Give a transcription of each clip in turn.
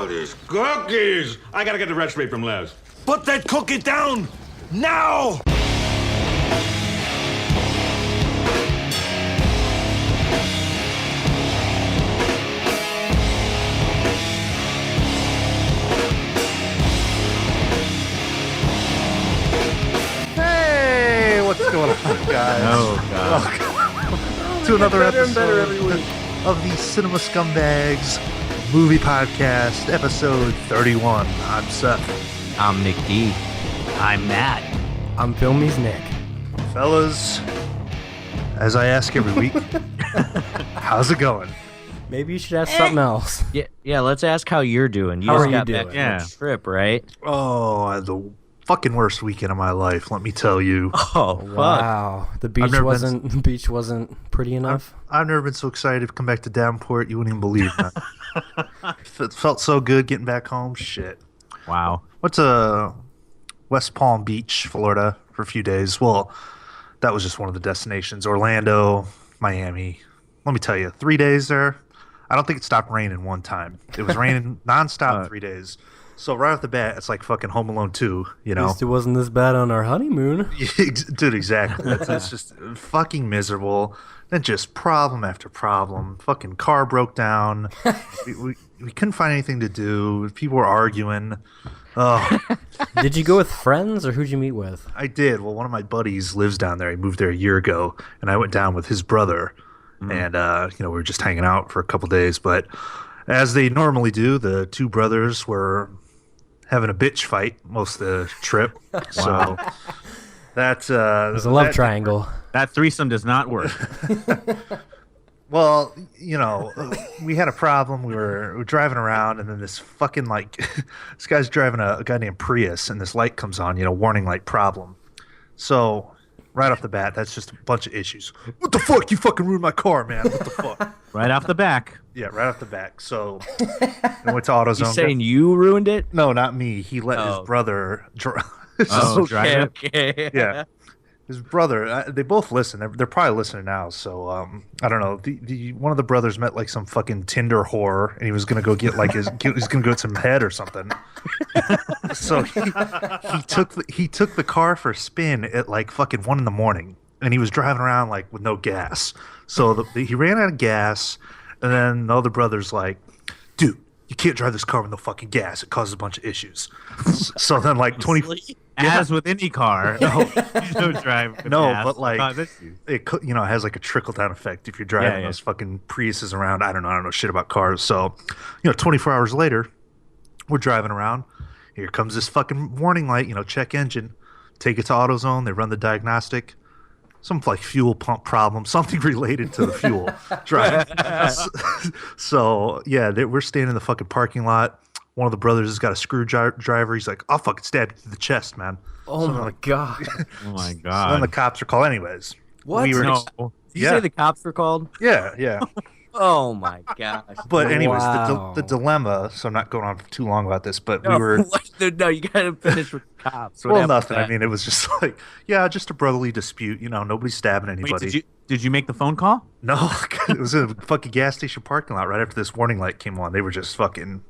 Oh, these cookies! I gotta get the recipe from Les. Put that cookie down! Now! Hey, what's going on, guys? Oh, God. Welcome to another episode of the Cinema Scumbags movie podcast, episode 31. I'm Seth. I'm Nick D. I'm Matt. I'm Filmy's Nick. Fellas, as I ask every week, how's it going? Maybe you should ask something else. Yeah. Let's ask how you're doing. How just are you got doing? back from a trip, right? Oh, I had the fucking worst weekend of my life, let me tell you. Oh, fuck. Wow, the beach wasn't pretty enough. I've never been so excited to come back to Davenport. You wouldn't even believe that. It felt so good getting back home. Shit. Wow. Went to West Palm Beach, Florida for a few days. Well, that was just one of the destinations. Orlando, Miami. Let me tell you, 3 days there. I don't think it stopped raining one time. It was raining nonstop 3 days. So right off the bat, it's like fucking Home Alone 2, you know? At least it wasn't this bad on our honeymoon. Dude, exactly. It's just fucking miserable. Then just problem after problem. Fucking car broke down. We couldn't find anything to do. People were arguing. Oh, Did you go with friends or who'd you meet with? I did. Well, one of my buddies lives down there. He moved there a year ago, and I went down with his brother. And, we were just hanging out for a couple days. But as they normally do, the two brothers were having a bitch fight most of the trip. So that's It was a love triangle. That threesome does not work. Well, we had a problem. We were driving around, and then this fucking this guy's driving a guy named Prius, and this light comes on, warning light problem. So right off the bat, that's just a bunch of issues. What the fuck? You fucking ruined my car, man. What the fuck? Right off the back. Yeah, right off the back. So I went to AutoZone. You saying you ruined it? No, not me. He let his brother drive. drive it? Okay. Yeah. His brother, they both listen. They're probably listening now. So I don't know. The one of the brothers met like some fucking Tinder whore, and he was gonna go get he's gonna go get some head or something. So he took the car for a spin at like fucking 1 a.m, and he was driving around like with no gas. So he ran out of gas, and then the other brother's like, "Dude, you can't drive this car with no fucking gas. It causes a bunch of issues." So then like 20. As with any car. No, you don't drive with gas. But like it has like a trickle down effect if you're driving those fucking Priuses around. I don't know shit about cars. So 24 hours later, we're driving around. Here comes this fucking warning light. Check engine. Take it to AutoZone. They run the diagnostic. Some like fuel pump problem, something related to the fuel drive. So yeah, we're standing in the fucking parking lot. One of the brothers has got a screwdriver. He's like, "I'll fucking stab you to the chest, man." Oh my god. Oh my So god. then the cops are called anyways. What? No. Did you say the cops were called? Yeah. Oh my gosh. But anyways, Wow. the dilemma. So I'm not going on for too long about this, but No, we were. no, you gotta finish with the cops. What Well, happened with nothing. that? I mean, it was just like, just a brotherly dispute. Nobody's stabbing anybody. Wait, did you make the phone call? No, it was in a fucking gas station parking lot right after this warning light came on. They were just fucking,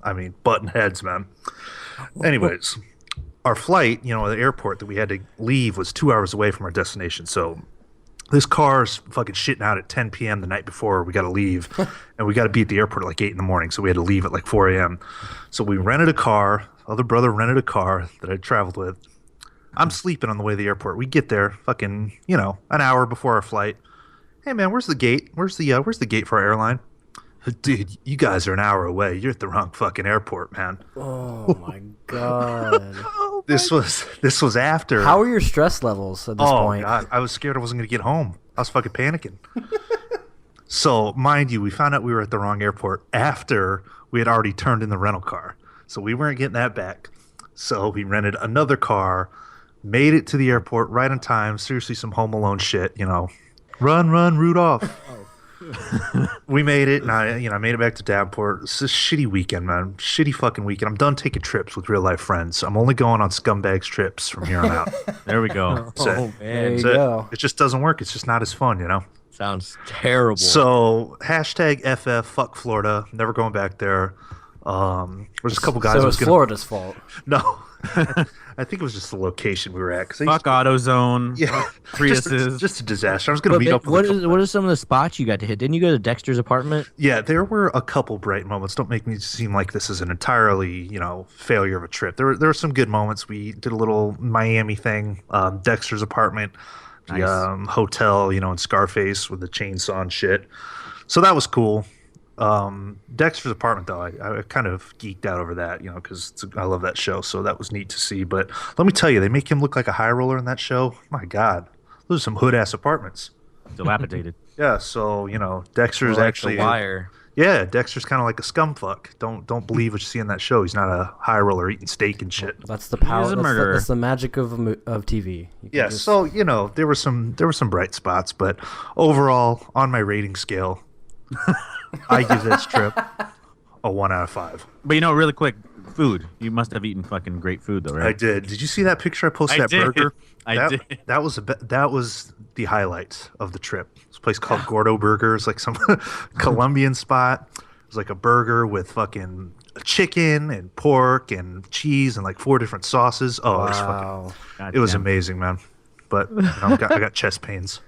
butting heads, man. Anyways, our flight, at the airport that we had to leave was 2 hours away from our destination. So this car's fucking shitting out at 10 p.m. the night before we got to leave. And we got to be at the airport at like 8 in. So we had to leave at like 4 a.m. So we rented a car. Other brother rented a car that I traveled with. I'm sleeping on the way to the airport. We get there fucking, an hour before our flight. Hey man, where's the gate? Where's the gate for our airline? Dude, you guys are an hour away. You're at the wrong fucking airport, man. Oh my god. This was after. How are your stress levels at this point? Oh god, I was scared I wasn't gonna get home. I was fucking panicking. So, mind you, we found out we were at the wrong airport after we had already turned in the rental car. So we weren't getting that back. So we rented another car, made it to the airport right on time. Seriously, some Home Alone shit, Run, Rudolph. We made it, and I made it back to Davenport. It's a shitty weekend, man. Shitty fucking weekend. I'm done taking trips with real life friends. I'm only going on Scumbags trips from here on out. There we go. Oh, man. There you That's go. it. It just doesn't work. It's just not as fun, Sounds terrible. So, #FF, fuck Florida. Never going back there. There's a couple guys. So it's Florida's fault. No, I think it was just the location we were at. Fuck AutoZone. Yeah, Priuses. just a disaster. I was going to meet up. What are some of the spots you got to hit? Didn't you go to Dexter's apartment? Yeah, there were a couple bright moments. Don't make me seem like this is an entirely, failure of a trip. There were some good moments. We did a little Miami thing, Dexter's apartment, the hotel, in Scarface with the chainsaw and shit. So that was cool. Dexter's apartment, though, I kind of geeked out over that, because I love that show. So that was neat to see. But let me tell you, they make him look like a high roller in that show. My God, those are some hood ass apartments. Dilapidated. Yeah, so Dexter's Like actually The Wire. Yeah, Dexter's kind of like a scumfuck. Don't believe what you see in that show. He's not a high roller eating steak and shit. That's the power. He's a murderer. That's the magic of TV. Yeah, so there were some bright spots, but overall, on my rating scale, I give this trip a 1 out of 5. But really quick, food. You must have eaten fucking great food, though, right? I did. Did you see that picture I posted? I that did. burger. I did. That was the highlight of the trip. This place called Gordo Burgers, like some Colombian spot. It was like a burger with fucking chicken and pork and cheese and like 4 different sauces. Oh, it was amazing, man. But I got chest pains.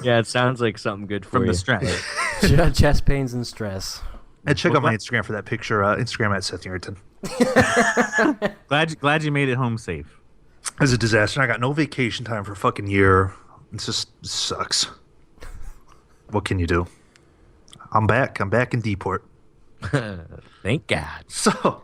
Yeah, it sounds like something good for From you. the stress. Chest pains and stress. And check out my Instagram for that picture. Instagram at Seth Yerington. Glad you made it home safe. It was a disaster. I got no vacation time for a fucking year. It sucks. What can you do? I'm back. I'm back in Deport. Thank God. So,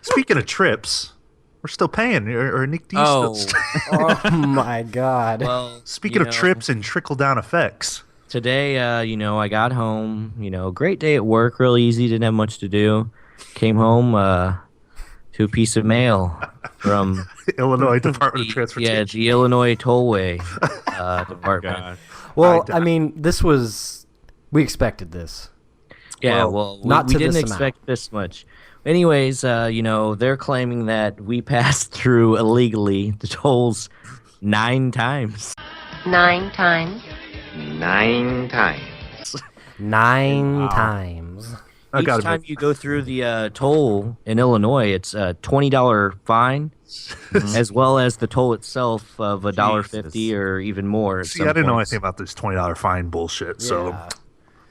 speaking of trips, we're still paying. Or Nick D Oh. still. Oh my God. Well, Speaking of trips and trickle down effects. Today, I got home. Great day at work. Real easy. Didn't have much to do. Came home to a piece of mail from Illinois Department of Transportation. Yeah, the Illinois Tollway department. God. Well, we expected this. Yeah, Well, well, not we to didn't this expect this much. Anyways, they're claiming that we passed through illegally the tolls 9 times. 9 times. 9 times. 9 times. Each time you go through the toll in Illinois, it's a $20 fine, as well as the toll itself of $1.50 or even more. At See, some I didn't know points. anything about this $20 fine bullshit, so Yeah.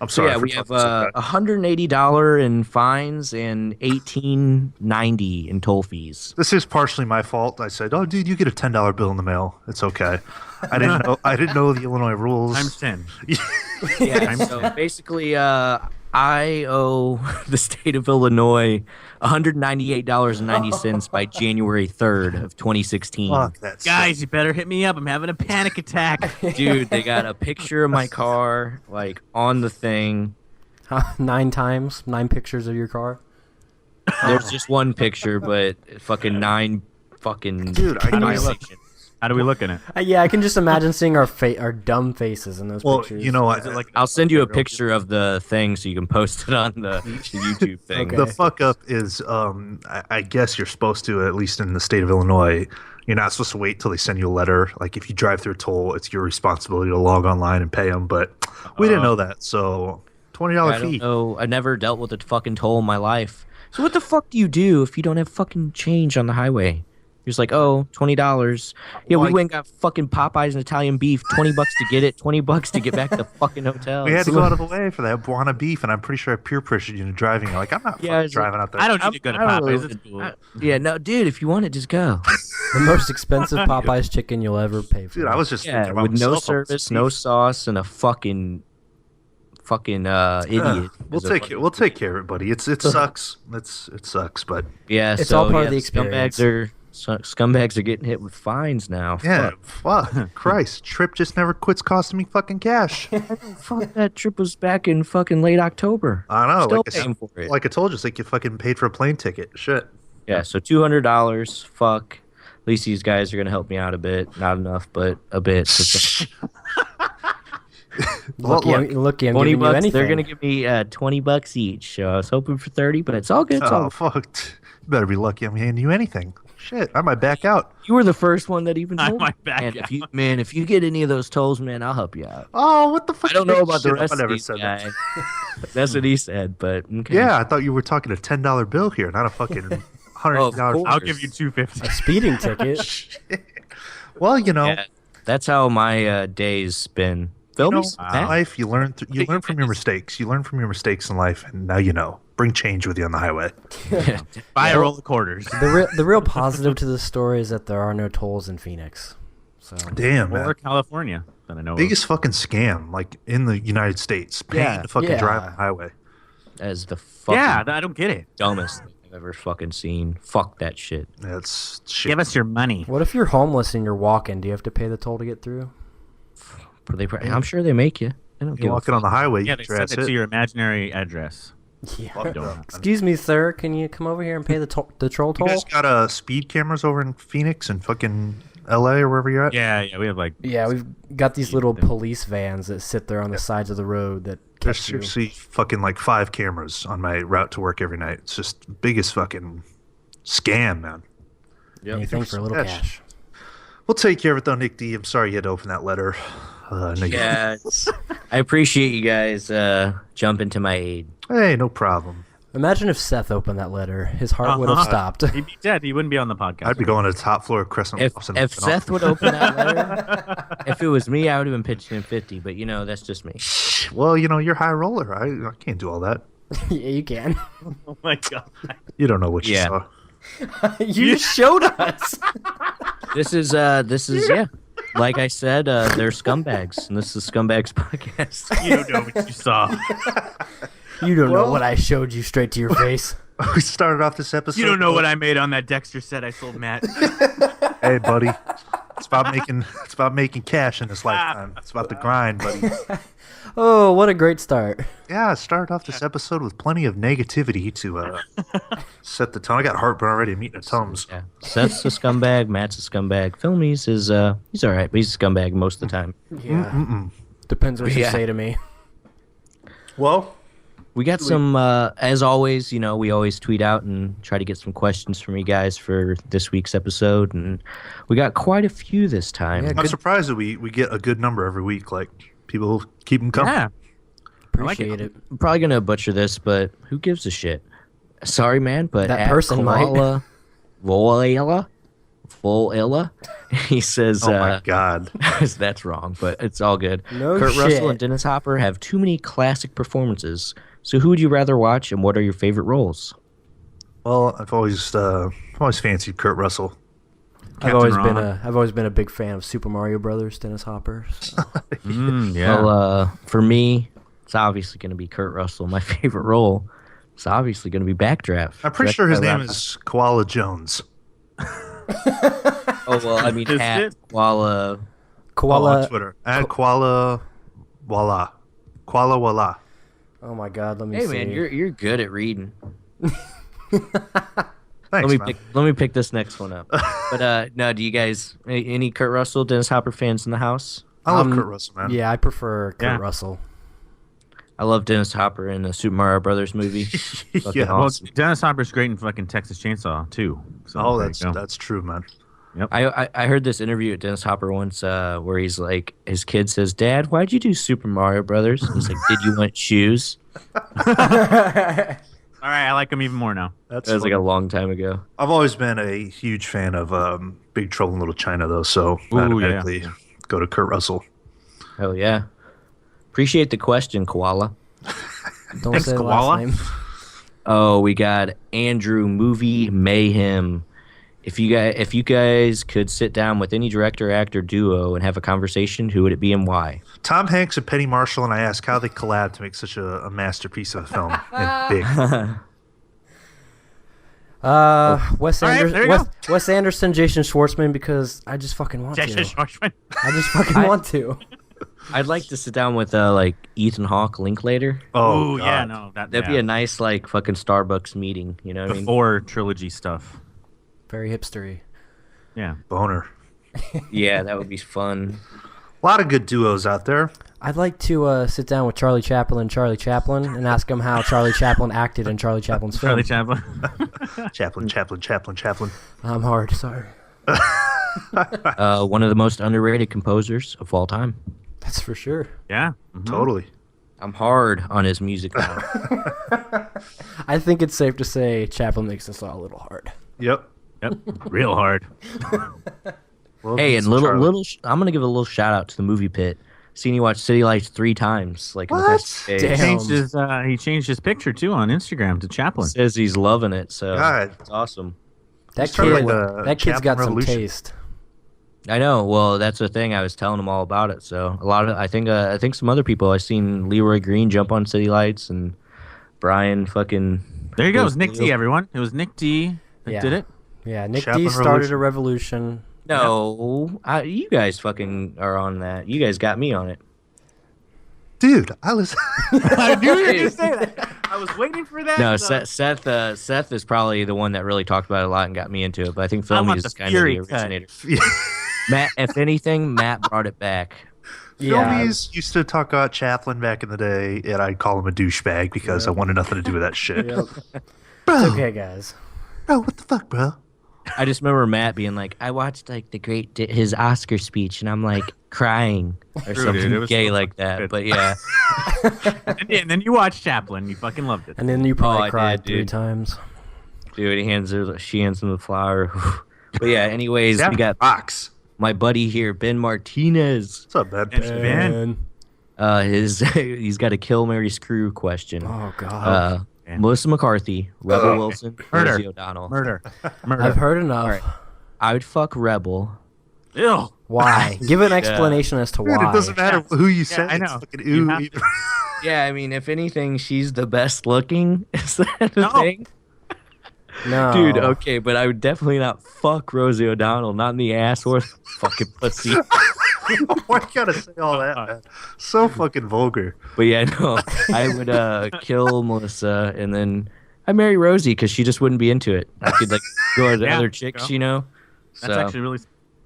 I'm So sorry. yeah, for we have talking so bad. $180 in fines and $18.90 in toll fees. This is partially my fault. I said, "Oh, dude, you get a $10 bill in the mail. It's okay." I didn't know the Illinois rules. Times 10. Yeah, so basically, I owe the state of Illinois $198.90 by January 3rd of 2016. Fuck that. Guys, you better hit me up. I'm having a panic attack. Dude, they got a picture of my car, on the thing. 9 times? 9 pictures of your car? There's just one picture, but fucking 9 fucking... Dude, I know. conversations. How do we look in it? Yeah, I can just imagine seeing our dumb faces in those Well, pictures. you know what? I'll send you a picture of the thing so you can post it on the YouTube thing. Okay. The fuck up is, I guess you're supposed to, at least in the state of Illinois, you're not supposed to wait till they send you a letter. Like if you drive through a toll, it's your responsibility to log online and pay them. But we didn't know that, so $20 I fee. don't know. I never dealt with a fucking toll in my life. So what the fuck do you do if you don't have fucking change on the highway? You're just like, oh, $20. Yeah, we went and got fucking Popeyes and Italian beef, $20 to get it, $20 to get back to the fucking hotel. We had to go out of the way for that Buana beef, and I'm pretty sure I peer pressured you into driving. You're like, I'm not Yeah, fucking it's driving out there. I don't need to go to I don't Popeyes. really- It's cool. Yeah, no, dude, if you want it, just go. the most expensive Popeyes chicken you'll ever pay for. Dude, I was just Yeah, thinking about with no myself. service, no sauce, and a fucking idiot. We'll take care of it, buddy. It sucks. It sucks, but Yeah, It's so, all part of yeah, the experience. Scumbags are getting hit with fines now. yeah, fuck, Christ, Trip just never quits costing me fucking cash. Fuck, that trip was back in fucking late October. I know. Still like I said- paying for it. Like I told you, it's like you fucking paid for a plane ticket. Shit. Yeah, so $200. Fuck. At least these guys are gonna help me out a bit. Not enough, but a bit. lucky, I'm 20 giving you bucks. anything. They're gonna give me $20 each. So I was hoping for 30, but it's all good. It's Oh all fuck! You better be lucky I'm handing you anything. Shit, I might back out. You were the first one that even I told me. might back Man, out. if you get any of those tolls, man, I'll help you out. Oh, what the fuck? I don't know about the Shit, rest I of never these said that. guys. That's what he said, but okay. Yeah, I thought you were talking a $10 bill here, not a fucking $100. course. I'll give you $250. A speeding ticket. Well, you know, Yeah, that's how my day's been. you know, Filmies, in Matt? life you learn from your mistakes. You learn from your mistakes in life, and now you know. Bring change with you on the highway. Buy a roll of quarters. The real positive to this story is that there are no tolls in Phoenix. So Damn, man. Or California that I know Biggest fucking scam, like in the United States, paying Yeah, to fucking yeah. drive on the highway. That is the of. fucking Yeah, I don't get it. dumbest thing I've ever fucking seen. Fuck that shit. That's shit. Give us your money. what if you're homeless and you're walking? Do you have to pay the toll to get through? I'm sure they make you. They don't You're give a walking on the highway. Yeah, You they get your send ass it hit. to your imaginary address. Yeah. Excuse me, sir. Can you come over here and pay the troll You toll? guys got speed cameras over in Phoenix and fucking LA or wherever you're at? Yeah, we have like. Yeah, we've got these little police vans that sit there on the sides of the road that There's catch you. seriously fucking like 5 cameras on my route to work every night. It's just the biggest fucking scam, man. Anything for a little cash. We'll take care of it though, Nick D. I'm sorry you had to open that letter. Nick. Yeah, I appreciate you guys jumping to my aid. Hey, no problem. Imagine if Seth opened that letter. His heart would have stopped. He'd be dead. He wouldn't be on the podcast. I'd be going to the top floor of Crescent. If Lawson if and off. Seth would open that letter, if it was me, I would have been pitching in 50. But you know, that's just me. Well, you know, you're high roller. I can't do all that. Yeah, you can. Oh my god. You don't know what you Yeah. saw. You showed us. This is yeah. Like I said, they're scumbags, and this is Scumbags podcast. You don't know what you saw. You don't know what I showed you straight to your face. We started off this episode. You don't know what I made on that Dexter set I sold Matt. Hey, buddy. It's about making cash in this lifetime. It's about the grind, buddy. Oh, what a great start. Yeah, I started off this episode with plenty of negativity to set the tone. I got heartburn already. I'm eating a Tums. Yeah. Seth's a scumbag. Matt's a scumbag. Filmies is he's all right, but he's a scumbag most of the time. Yeah. Depends what you Yeah. say to me. Well, We got some, as always, you know, we always tweet out and try to get some questions from you guys for this week's episode, and we got quite a few this time. Yeah, I'm surprised that we get a good number every week. Like, people keep them coming. Yeah. Appreciate it. I'm probably going to butcher this, but who gives a shit? Sorry, man, but That at person might. Voila, he says, Oh, my God. that's wrong, but it's all good. No Kurt shit. Russell and Dennis Hopper have too many classic performances. So who would you rather watch, and what are your favorite roles? Well, I've always fancied Kurt Russell. I've always Ron. been a big fan of Super Mario Brothers, Dennis Hopper. So. Yeah. Well, for me, it's obviously going to be Kurt Russell. My favorite role is obviously going to be Backdraft. I'm pretty sure his name is Koala Jones. Oh, well, I mean, Is at it? Koala. Koala. on Twitter. At Koala Walla. Koala Walla. Oh my God, let me Hey, see. man, you're good at reading. Thanks, man. Let me pick this next one up. But no, do you guys any Kurt Russell, Dennis Hopper fans in the house? I love Kurt Russell, man. Yeah, I prefer Kurt Yeah. Russell. I love Dennis Hopper in the Super Mario Brothers movie. Fucking Yeah. Well, awesome. Dennis Hopper's great in fucking Texas Chainsaw too. So Oh, there you go. that's true, man. I heard this interview with Dennis Hopper once where he's like, his kid says, "Dad, why'd you do Super Mario Brothers?" And he's like, "Did you want shoes?" All right, I like him even more now. That's That was like funny. a long time ago. I've always been a huge fan of Big Trouble in Little China, though, so I Ooh, automatically go to Kurt Russell. Hell yeah. Appreciate the question, Koala. Don't Thanks, say the Koala. last name. Oh, we got Andrew Movie Mayhem. If you guys could sit down with any director actor duo and have a conversation, who would it be and why? Tom Hanks and Penny Marshall, and I ask how they collab to make such a masterpiece of a film. And big. Wes, All right, there you Wes Anderson, Jason Schwartzman, because I just fucking want Jason to. Schwartzman. I just fucking want to. I'd like to sit down with like Ethan Hawke Linklater. Oh, Ooh, yeah, God. no, That'd be a nice like fucking Starbucks meeting, you know what I mean? before trilogy stuff. Very hipstery. Yeah. Boner. Yeah, that would be fun. A lot of good duos out there. I'd like to sit down with Charlie Chaplin and ask him how Charlie Chaplin acted in Charlie Chaplin's film. Charlie Chaplin. Chaplin. I'm hard, sorry. One of the most underrated composers of all time. That's for sure. Yeah. Totally. I'm hard on his music now. I think it's safe to say Chaplin makes us all a little hard. Yep. Real hard. Well, Hey, it's and Charlie. I'm gonna give a little shout out to the movie pit. Seen you watch City Lights 3 times, like in the What? past days. Damn. He changed his picture too on Instagram to Chaplin. Says he's loving it, so God. it's awesome. That started kid, the kid's got Chaplin some Revolution. taste. I know. Well, that's the thing. I was telling him all about it. So I think some other people. I seen Leroy Green jump on City Lights and Brian fucking. There you go. It was Nick D. Everyone. It was Nick D. that Yeah. did it. Yeah, Nick Chaplin D started Revolution. a revolution. No, you guys fucking are on that. You guys got me on it. Dude, I was. I knew you were going to say that. I was waiting for that. No, Seth is probably the one that really talked about it a lot and got me into it. But I think I Filmy want is the kind of Fury the cut. originator. Matt, if anything, Matt brought it back. Yeah, Filmies used to talk about Chaplin back in the day, and I'd call him a douchebag because I wanted nothing to do with that shit. Yep. Bro, It's okay, guys. bro, what the fuck, bro? I just remember Matt being like, I watched like his Oscar speech, and I'm like crying or True, something dude, it was gay so like that. good. But yeah, And then you watched Chaplin. You fucking loved it. And then you probably I cried did, 3 dude. times. dude, she hands him the flower. But yeah, anyways, we got Box. my buddy here, Ben Martinez. What's up, man? Ben. He's got a Kill Mary Screw question. Oh God, Melissa McCarthy, Rebel Wilson, Murder. Rosie O'Donnell. Murder. I've heard enough. I would fuck Rebel. Ew. Why? Give an explanation as to Dude, why. it doesn't matter who you say. I know. It's fucking You ooh, have either. Yeah, I mean, if anything, she's the best looking. Is that No. a thing? No, Dude, okay, but I would definitely not fuck Rosie O'Donnell, not in the ass or the fucking pussy. Why you gotta say all that, man? So fucking vulgar. But yeah, no, I would kill Melissa and then I'd marry Rosie because she just wouldn't be into it. I could like go to Yeah, other chicks, go. you know. That's actually really.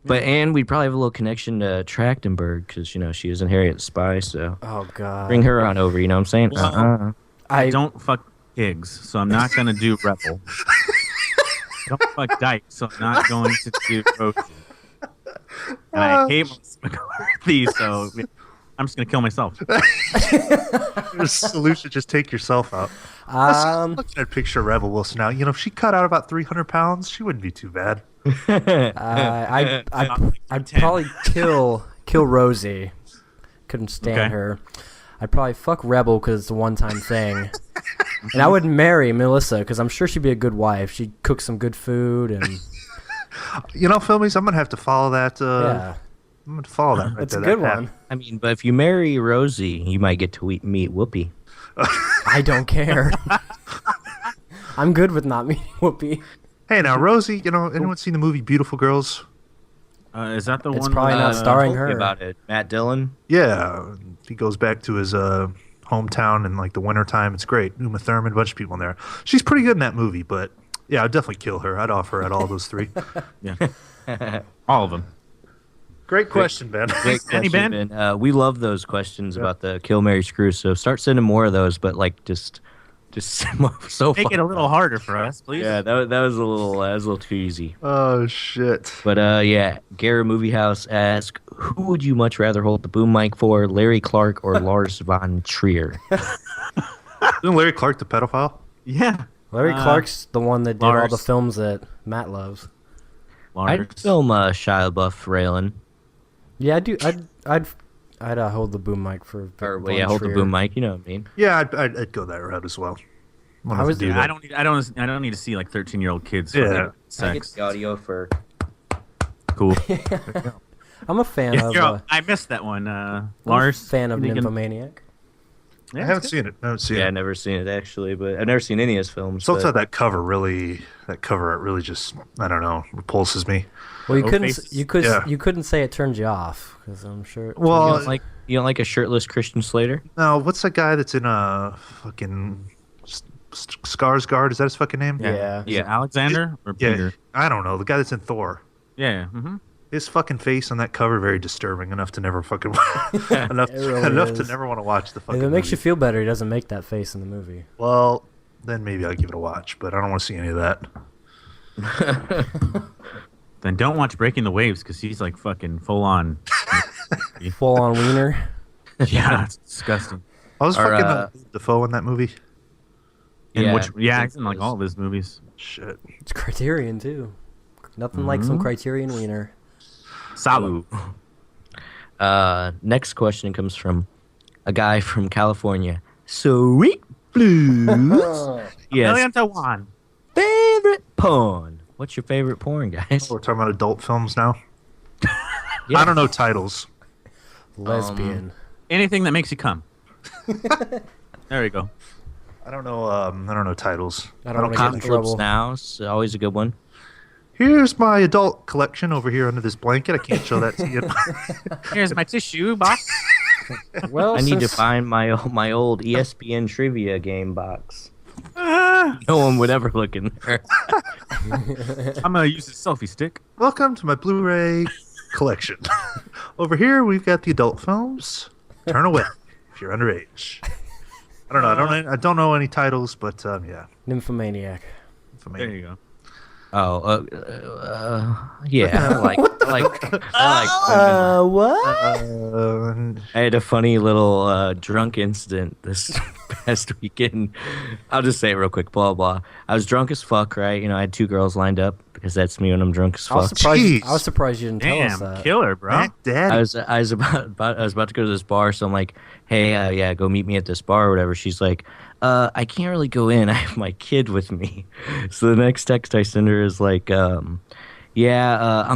But and we'd probably have a little connection to Trachtenberg because you know she was in Harriet the Spy, so Oh God. bring her on over. You know what I'm saying? Well, I don't fuck pigs, so I'm not gonna do Rebel. Don't fuck Dyke, so I'm not going to do Rosie. And I hate Melissa McCarthy, so I'm just gonna kill myself. The solution: just take yourself out. I'm um looking at a picture of Rebel Wilson now. You know, if she cut out about 300 pounds, she wouldn't be too bad. I'd probably kill Rosie. Couldn't stand Okay. her. I'd probably fuck Rebel because it's a one-time thing. And I would marry Melissa because I'm sure she'd be a good wife. She'd cook some good food and You know, Filmies, I'm gonna have to follow that. yeah, I'm gonna follow that. Right it's a there, good that one. path. I mean, but if you marry Rosie, you might get to meet Whoopi. I don't care. I'm good with not meeting Whoopi. Hey, now Rosie, you know, anyone seen the movie Beautiful Girls? Is that the It's one? probably with, not starring Told me her. about it. Matt Dillon. Yeah, he goes back to his hometown in like the wintertime. It's great. Uma Thurman, a bunch of people in there. She's pretty good in that movie, but yeah, I'd definitely kill her. I'd offer at all those 3. Yeah. All of them. Great question, Ben. Great Any question, Ben. We love those questions about the Kill Mary Screw. So start sending more of those, but like just so Make it a little harder for us, please. Yeah, that was a little too easy. Oh shit. But yeah, Garrett Movie House asks, who would you much rather hold the boom mic for, Larry Clark or Lars von Trier? Isn't Larry Clark the pedophile? Yeah. Larry Clark's the one that did all Lars. the films that Matt loves. Lars. I'd film Shia LaBeouf railing. Yeah, I do. I'd hold the boom mic for. Or Von hold the Trier. boom mic, you know what I mean? Yeah, I'd go that route as well. I was- do I that. don't need to see like 13-year-old kids. Yeah. For their I get sex. the audio for. Cool. I'm a fan Yeah, of. I missed that one. I'm a Lars. fan of you think- Nymphomaniac. I haven't seen it. I haven't seen Yeah, it. I've never seen it actually, but I've never seen any of his films. So but- that cover really just, I don't know, repulses me. Well, you No couldn't. faces. Yeah. You couldn't say it turned you off because I'm sure. It Well, you don't like a shirtless Christian Slater? no, what's that guy that's in fucking Skarsgård? Is that his fucking name? Yeah. Is it Alexander or Yeah, Peter? I don't know. The guy that's in Thor. Yeah. Mm-hmm. His fucking face on that cover very disturbing enough to never fucking enough It really enough is. to never want to watch the fucking If it makes you movie. feel better, he doesn't make that face in the movie. Well, then maybe I'll give it a watch, but I don't want to see any of that. Then don't watch Breaking the Waves because he's like fucking full on. Full on wiener. Yeah, it's disgusting. I was Or, fucking Defoe in that movie. He's in like all of his movies. Shit. It's Criterion too. Nothing like some Criterion wiener. Sabu. Next question comes from a guy from California. Sweet Blues. Yes. Million to one. Favorite porn. What's your favorite porn, guys? We're talking about adult films now. Yeah. I don't know titles. Lesbian. Anything that makes you come. There you go. I don't know titles. I don't want to get in Apocalypse trouble. Now is always a good one. Here's my adult collection over here under this blanket. I can't show that to you. Here's my tissue box. Well, I need to since- find my old ESPN trivia game box. No one would ever look in there. I'm gonna use this selfie stick. Welcome to my Blu-ray collection. Over here, we've got the adult films. Turn away if you're underage. I don't know. I don't know any titles, but yeah. Nymphomaniac. For me. There you go. Oh, yeah. What? I had a funny little drunk incident this past weekend. I'll just say it real quick. Blah blah. I was drunk as fuck, right? You know, I had 2 girls lined up because that's me when I'm drunk as I was fuck. surprised. Jeez. I was surprised you didn't tell us Damn, that. killer, bro. Mac Daddy. I was about to go to this bar, so I'm like, hey, yeah, go meet me at this bar or whatever. She's like, I can't really go in. I have my kid with me. So the next text I send her is like, I'm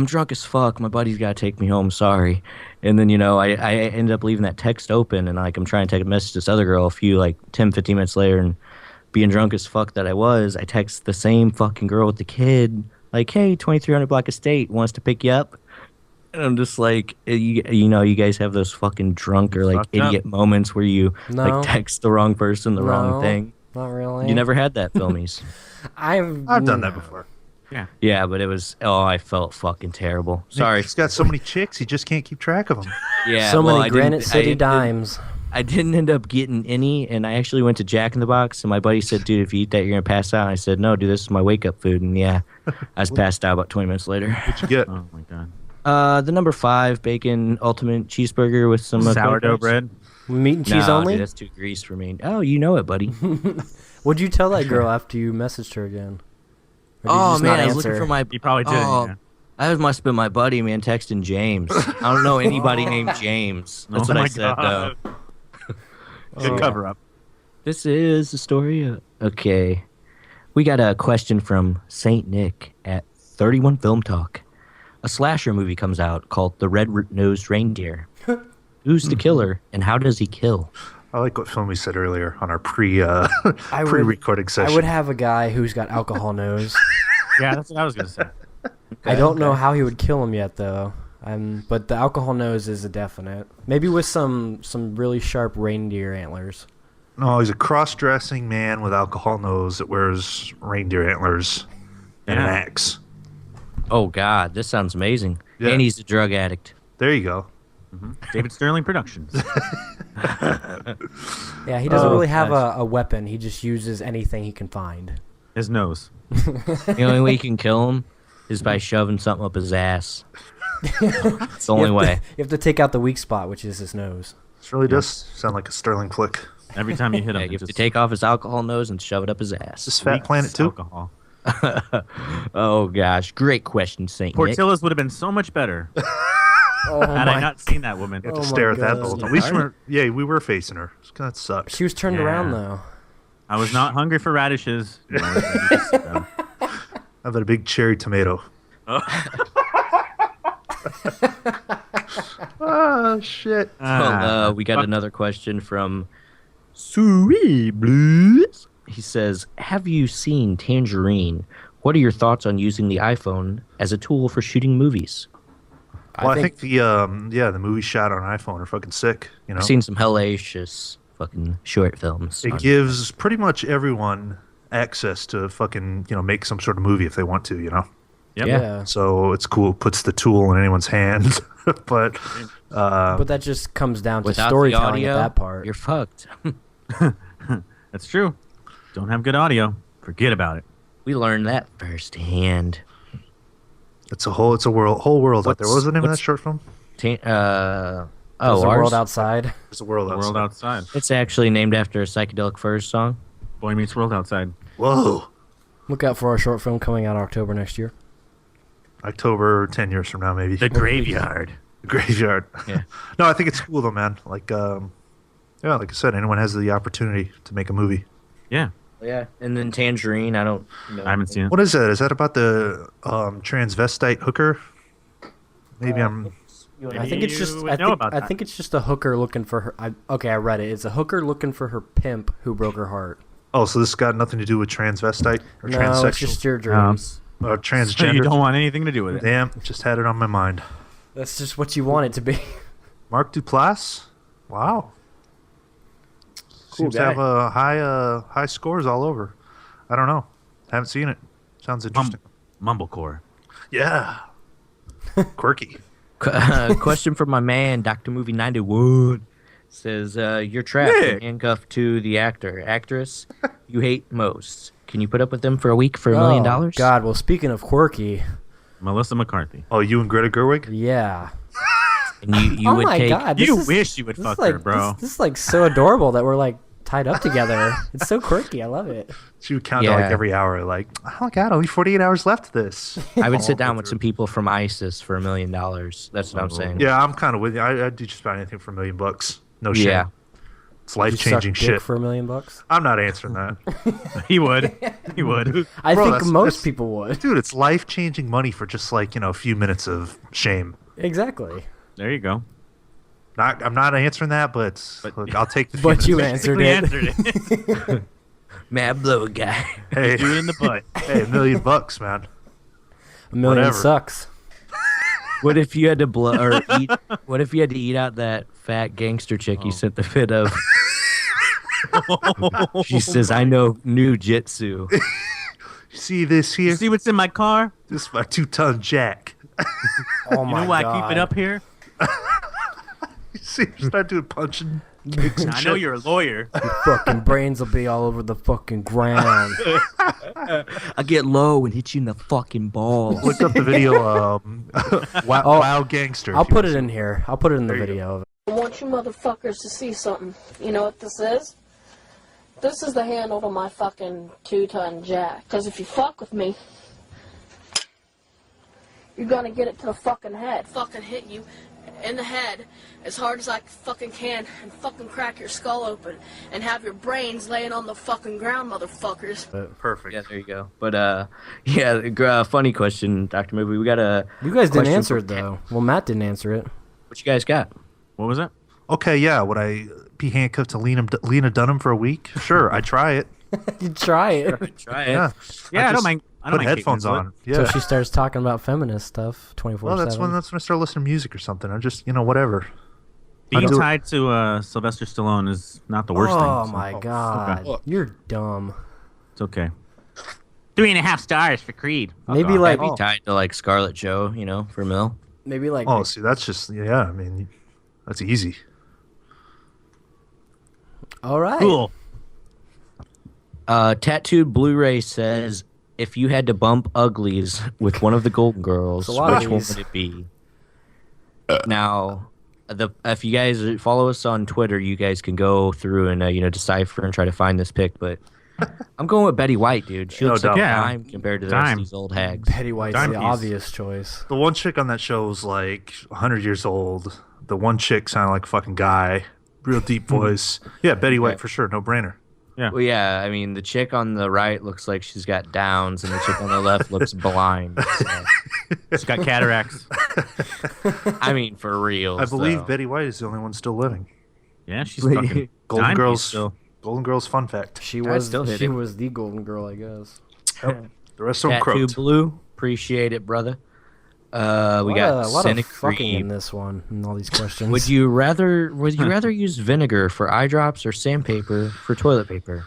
drunk as fuck. My buddy's got to take me home. Sorry. And then, I ended up leaving that text open, and like I'm trying to take a message to this other girl a few, like 10, 15 minutes later, and being drunk as fuck that I text the same fucking girl with the kid, like, hey, 2300 Block Estate wants to pick you up. And I'm just like, you guys have those fucking drunk or like Fucked up. idiot moments where you No. like text the wrong person the wrong No. thing. Not really. You never had that, Filmies. I've done that before. Yeah, but it was, I felt fucking terrible. Sorry. He's got so many chicks, he just can't keep track of them. Yeah, So well, many I Granite didn't- City dimes. I didn't end up getting any, and I actually went to Jack in the Box, and my buddy said, dude, if you eat that, you're going to pass out. And I said, no, dude, this is my wake-up food. And yeah, I was passed out about 20 minutes later. What'd you get? Oh my god. The number 5 bacon ultimate cheeseburger with some Sourdough bread. Meat and cheese no, only? Dude, that's too grease for me. Oh, you know it, buddy. What'd you tell that girl after you messaged her again? Or did you Oh just man, not I was looking answer? for my. You probably did. Oh, Yeah. that must have been my buddy, man, texting James. I don't know anybody named James. That's Oh what I my said, God. though. Good cover up. This is the story. Okay, we got a question from Saint Nick at 31 Film Talk. A slasher movie comes out called The Red-Nosed Reindeer. Who's the killer, and how does he kill? I like what Filmy said earlier on our pre-recording session. I would have a guy who's got alcohol nose. Yeah, that's what I was gonna say. I don't know how he would kill him yet, though. But the alcohol nose is a definite. Maybe with some really sharp reindeer antlers. No, he's a cross-dressing man with alcohol nose that wears reindeer antlers and an Yeah. axe. Oh God, this sounds amazing. Yeah. And he's a drug addict. There you go. David Sterling Productions. Yeah, he doesn't really have gosh. a weapon. He just uses anything he can find. His nose. The only way you can kill him is by shoving something up his ass. It's the only way. You have to take out the weak spot, which is his nose. This really does sound like a Sterling flick. Every time you hit him, Yeah, it you have to just take off his alcohol nose and shove it up his ass. This Fat leaks Planet too. Alcohol. Oh gosh, great question, Saint Nick. Portillo's would have been so much better Oh had I not seen that woman. You have Oh to my stare at that God. the whole time. We were facing her. That sucks. She was turned Yeah. around, though. I was not hungry for radishes. No, you just sit down. I've got a big cherry tomato. Oh shit! Well, we got another question from Sweet Blues. He says, "Have you seen Tangerine? What are your thoughts on using the iPhone as a tool for shooting movies?" Well, I think the movie shot on iPhone are fucking sick. You know, I've seen some hellacious fucking short films. it gives pretty much everyone access to fucking make some sort of movie if they want to. You know. Yep. Yeah. So it's cool. It puts the tool in anyone's hand. But But that just comes down to Without the storytelling audio, at that part. you're fucked. That's true. Don't have good audio. Forget about it. We learned that firsthand. it's a whole whole world out there. What was the name of that what's- short film? There's Oh, a ours? world outside. It's a world The outside. world outside. It's actually named after a Psychedelic Furs song. Boy Meets World outside. Whoa. Look out for our short film coming out October next year. October 10 years from now, maybe. The Graveyard. The graveyard. Yeah. No, I think it's cool though, man. Like, yeah, like I said, anyone has the opportunity to make a movie. Yeah. Yeah, and then Tangerine. I don't know. I haven't seen it. What is that? Is that about the transvestite hooker? Maybe I'm. I think it's just. You would I know think. about I that. think it's just a hooker looking for her. I read it. It's a hooker looking for her pimp who broke her heart. Oh, so this got nothing to do with transvestite or No, transsexual it's just your dreams. or So transgender. you don't want anything to do with it. Damn, just had it on my mind. That's just what you want it to be. Mark Duplass. Wow. Seems to guy. have high scores all over. I don't know. Haven't seen it. Sounds interesting. Mumblecore. Yeah. Quirky. Question from my man, Dr. Movie 91. Says, you're trapped and Nick. handcuffed to the actress you hate most. Can you put up with them for a week for $1 million? Oh, God. Well, speaking of quirky, Melissa McCarthy. Oh, you and Greta Gerwig? yeah. And you Oh would my take. God. this You is- wish you would this fuck is like, her, bro. This is like so adorable that we're like tied up together. It's so quirky. I love it. She would count to like Yeah. every hour, like, oh my God, only 48 hours left of this. I would sit down with some people from ISIS for $1 million. That's what I'm saying. Yeah, I'm kind of with you. I'd do just about anything for $1 million. No shit. Yeah. It's You life changing suck dick shit. for $1 million. I'm not answering that. He would. He would. I Bro, think that's- most that's- people would. Dude, it's life changing money for just like, a few minutes of shame. Exactly. There you go. I'm not answering that, but look, I'll take the few But you minutes. answered Basically it. answered it. Mad blow guy. Hey, Do it in the butt. hey, $1 million, man. $1 million Whatever. sucks. What if you had to blow or eat? What if you had to eat out that fat gangster chick you sent the fit of? She says, "I know new jitsu." See this here? You see what's in my car? This is my 2-ton jack. Oh You my know why God. I keep it up here? See, start doing punching kicks and I shit. know you're a lawyer. Fucking brains will be all over the fucking ground. I get low and hit you in the fucking balls. Look up the video. Wild Gangster. I'll if you put want it to in here. I'll put it in the There you go. video. I want you motherfuckers to see something. You know what this is? This is the handle to my fucking 2-ton jack. Because if you fuck with me, you're gonna get it to the fucking head. Fucking hit you in the head as hard as I fucking can and fucking crack your skull open and have your brains laying on the fucking ground, motherfuckers. Perfect. Yeah, there you go. But funny question, Dr. Movie. We got a. You guys didn't question answer from- it though. Well, Matt didn't answer it. What you guys got? What was that? Okay, yeah. Would I be handcuffed to Lena Dunham for a week? Sure, I try it. You try it. Try it. Yeah. Yeah, I don't just mind. I don't Put mind headphones kicking on. into Yeah. So she starts talking about feminist stuff 24/7. Well, that's when I start listening to music or something. I just whatever. Being do it. tied to Sylvester Stallone is not the worst thing. Oh so my God, you're dumb. It's okay. 3.5 stars for Creed. Fuck Maybe off. like I'd be tied to like Scarlett Joe, for Mill. maybe like Oh, see, that's just I mean, that's easy. all right. Cool. Tattooed Blu-ray says, if you had to bump uglies with one of the Golden Girls, It's a lot of which one these. would it be? Now, if you guys follow us on Twitter, you guys can go through and decipher and try to find this pic. But I'm going with Betty White, dude. She No looks like doubt. a Yeah. dime compared to the rest Dime. of these old hags. Betty White's Dime the piece. obvious choice. The one chick on that show was like 100 years old. The one chick sounded like a fucking guy. Real deep voice. Yeah, Betty White for sure. No brainer. Well, yeah, I mean, the chick on the right looks like she's got Downs, and the chick on the left looks blind. So, She's got cataracts. I mean, for real. I believe so. Betty White is the only one still living. Yeah, she's fucking Golden dime Girls. piece still. Golden Girls fun fact. She I'd was still hit she it. was the golden girl, I guess. The rest of them Tattoo croaked. Blue, appreciate it, brother. We a got lot of Cynic fucking in Creep. this one in all these questions. Would you rather use vinegar for eye drops or sandpaper for toilet paper?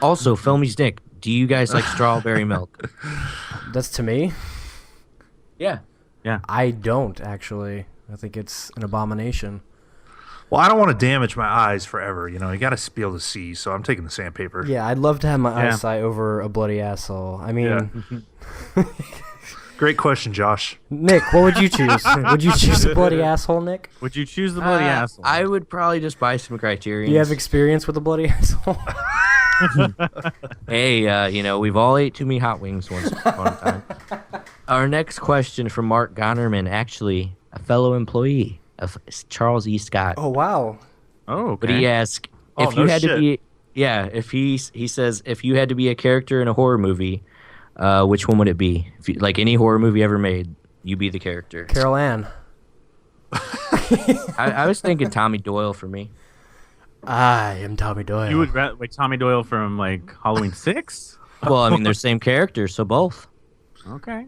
Also, Filmy's Dick, do you guys like strawberry milk? That's to me. Yeah. I don't actually. I think it's an abomination. Well, I don't want to damage my eyes forever. You know, you got to be able to see. So I'm taking the sandpaper. Yeah, I'd love to have my eyesight over a bloody asshole. I mean, Great question, Josh. Nick, what would you choose? Would you choose a bloody asshole, Nick? Would you choose the bloody asshole? I would probably just buy some Criterion. Do you have experience with a bloody asshole? Hey, we've all ate too many hot wings once upon a time. Our next question from Mark Gonnerman, actually a fellow employee of Charles E. Scott. Oh, wow. Oh, okay. But he asked if you had to be, if he says if you had to be a character in a horror movie, which one would it be? If you, like any horror movie ever made, you be the character. Carol Ann. I was thinking Tommy Doyle for me. I am Tommy Doyle. You would like Tommy Doyle from like Halloween 6? Well, I mean, they're same character, so both. Okay.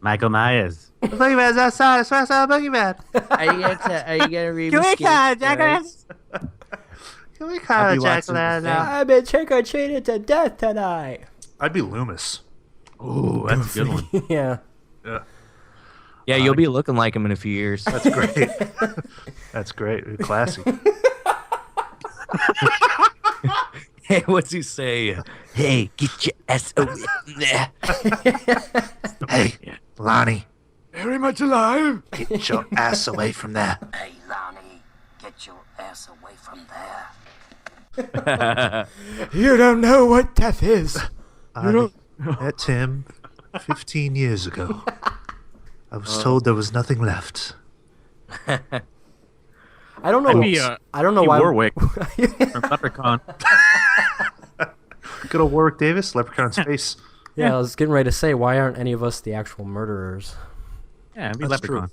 Michael Myers. Boogeyman's outside. It's outside, Boogeyman. Are you gonna read? Can we call Jack I've been trick-or-treated to death tonight. I'd be Loomis. Ooh, that's a good one. Yeah. Yeah, you'll be looking like him in a few years. That's great. That's great. Classy. Hey, what's he say? Hey, get your ass away from there. Hey, Lonnie, Very much alive. get your ass away from there. Hey, Lonnie, get your ass away from there. You don't know what death is. I met him 15 years ago. I was told there was nothing left. I don't know. I don't know why. Warwick from Leprechaun. Good old Warwick Davis, Leprechaun in Space. Yeah, I was getting ready to say, why aren't any of us the actual murderers? Yeah, it'd be That's Leprechaun.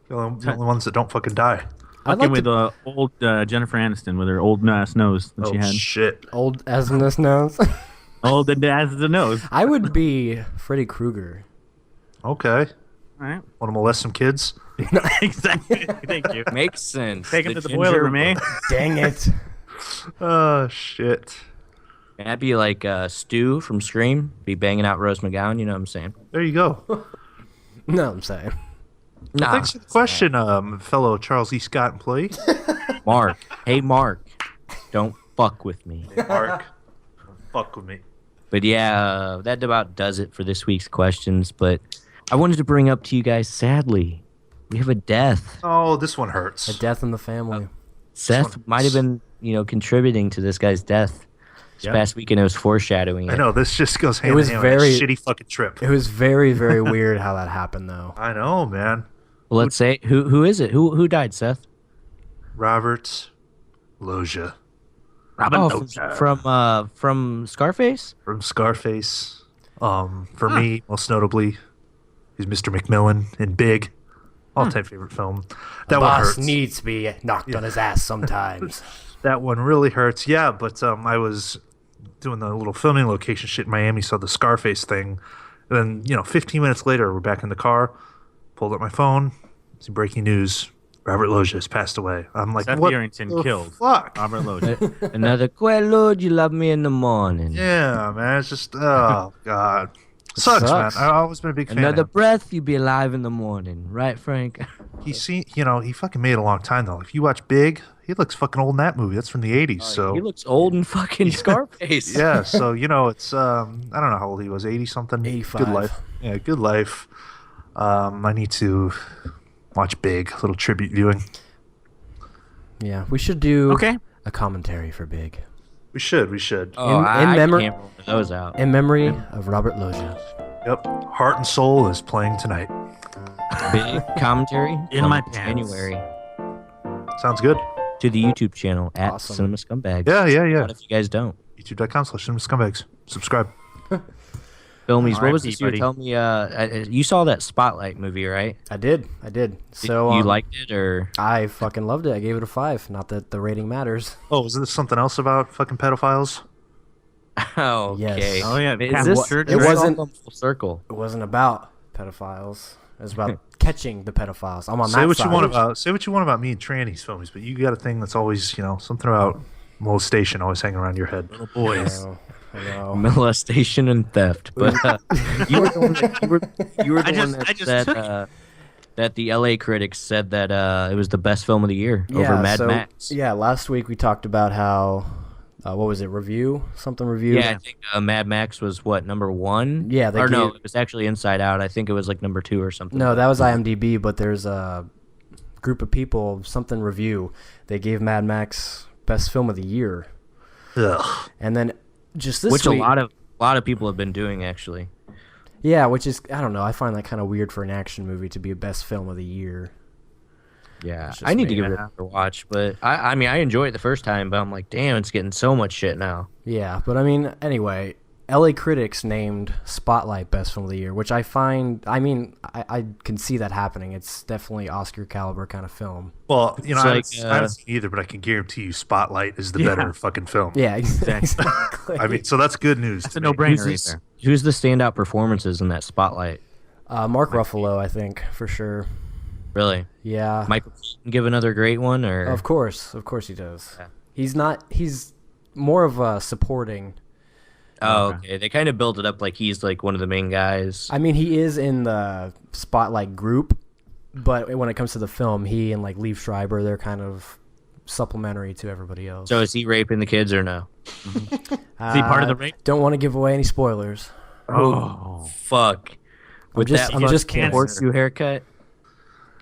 The only ones that don't fucking die. I'd Fucking like with old Jennifer Aniston with her old ass nose that she had. Shit. old as in this nose. Old as the nose. I would be Freddy Krueger. Okay. All right. Want to molest some kids? Exactly. Thank you. Makes sense. Take him to the boiler room, eh? Dang it. Oh, shit. That'd be like Stu from Scream. Be banging out Rose McGowan. You know what I'm saying? There you go. No, I'm saying. Nah, Thanks for the question, fellow Charles E. Scott employee. Mark. Hey, Mark. Don't fuck with me. Mark, fuck with me. But yeah, that about does it for this week's questions. But I wanted to bring up to you guys, sadly, we have a death. Oh, this one hurts. A death in the family. Seth might have been, contributing to this guy's death. This past weekend, it was foreshadowing it. I know, this just goes hand was in hand very- with a shitty fucking trip. It was very, very weird how that happened, though. I know, man. Well, let's say who is it? Who died, Seth? Robert Loggia From Scarface. from Scarface. For me, most notably, he's Mr. McMillan in Big. All-time favorite film. That one Boss hurts. needs to be knocked on his ass sometimes. That one really hurts. Yeah, but I was doing the little filming location shit in Miami, saw the Scarface thing. And then, 15 minutes later, we're back in the car, pulled up my phone, see breaking news. Robert Loggia has passed away. I'm like, Seth what Barrington the killed fuck? Robert Loggia. Another Lord, you love me in the morning. Yeah, man. It's just, oh, God. Sucks, sucks. man. I've always been a big fan Another of him. breath, you be alive in the morning, right, Frank? He fucking made it a long time, though. If you watch Big, he looks fucking old in that movie. That's from the 80s, so. He looks old in fucking Scarface. Yeah, so, it's, I don't know how old he was, 80-something? 85. Good life. Yeah, good life. I need to watch Big, a little tribute viewing. Yeah, we should do Okay. a commentary for Big. We should. Oh, In I memory- can't remember those out. In memory of Robert Loggia. Yep. Heart and Soul is playing tonight. Big commentary In my comes pants. January Sounds good. to the YouTube channel at Awesome. Cinema Scumbags. Yeah. What if you guys don't? YouTube.com/Scumbags. Subscribe. Filmies, what was RIP, this you were buddy. telling me? You saw that Spotlight movie, right? I did. So You liked it, or I fucking loved it. I gave it a 5. Not that the rating matters. Oh, was this something else about fucking pedophiles? oh, okay. Yes. Oh, yeah. Is Cat this shirt, it right? wasn't- all full circle? It wasn't about pedophiles. It was about catching the pedophiles. I'm on Say that what side. you want about me and trannies, filmies, but you got a thing that's always, something about molestation always hanging around your head. Little boys. So, I know. Molestation and theft. But you were the one that said that the LA critics said that it was the best film of the year over Mad Max. Yeah, last week we talked about how what was it? Review? Something review? Yeah, I think Mad Max was what, number 1? Yeah, no, it was actually Inside Out. I think it was like number 2 or something. No, that was IMDb, but there's a group of people, something review. They gave Mad Max best film of the year. Ugh. And then just this which week, a lot of people have been doing actually. Yeah, which is, I don't know, I find that kind of weird for an action movie to be a best film of the year. Yeah, I need to give it a watch, but I mean, I enjoyed it the first time, but I'm like, damn, it's getting so much shit now. Yeah, but I mean, anyway, LA critics named Spotlight best film of the year, which I find, I mean, I can see that happening. It's definitely Oscar caliber kind of film. Well, you know, It's I haven't seen either, but I can guarantee you Spotlight is the better fucking film. Yeah, exactly. I mean, so that's good news. It's a no-brainer right there. Who's the standout performances in that Spotlight? Mark Ruffalo, I think, for sure. Really? Yeah. Michael Keaton give another great one, or Of course he does. Yeah. He's more of a supporting. Oh, okay. They kind of build it up like he's like one of the main guys. I mean, he is in the Spotlight group, but when it comes to the film, he and like Liev Schreiber, they're kind of supplementary to everybody else. So is he raping the kids or no? Is he part of the rape? Don't want to give away any spoilers. Oh, fuck. I'm just kidding. Horseshoe haircut?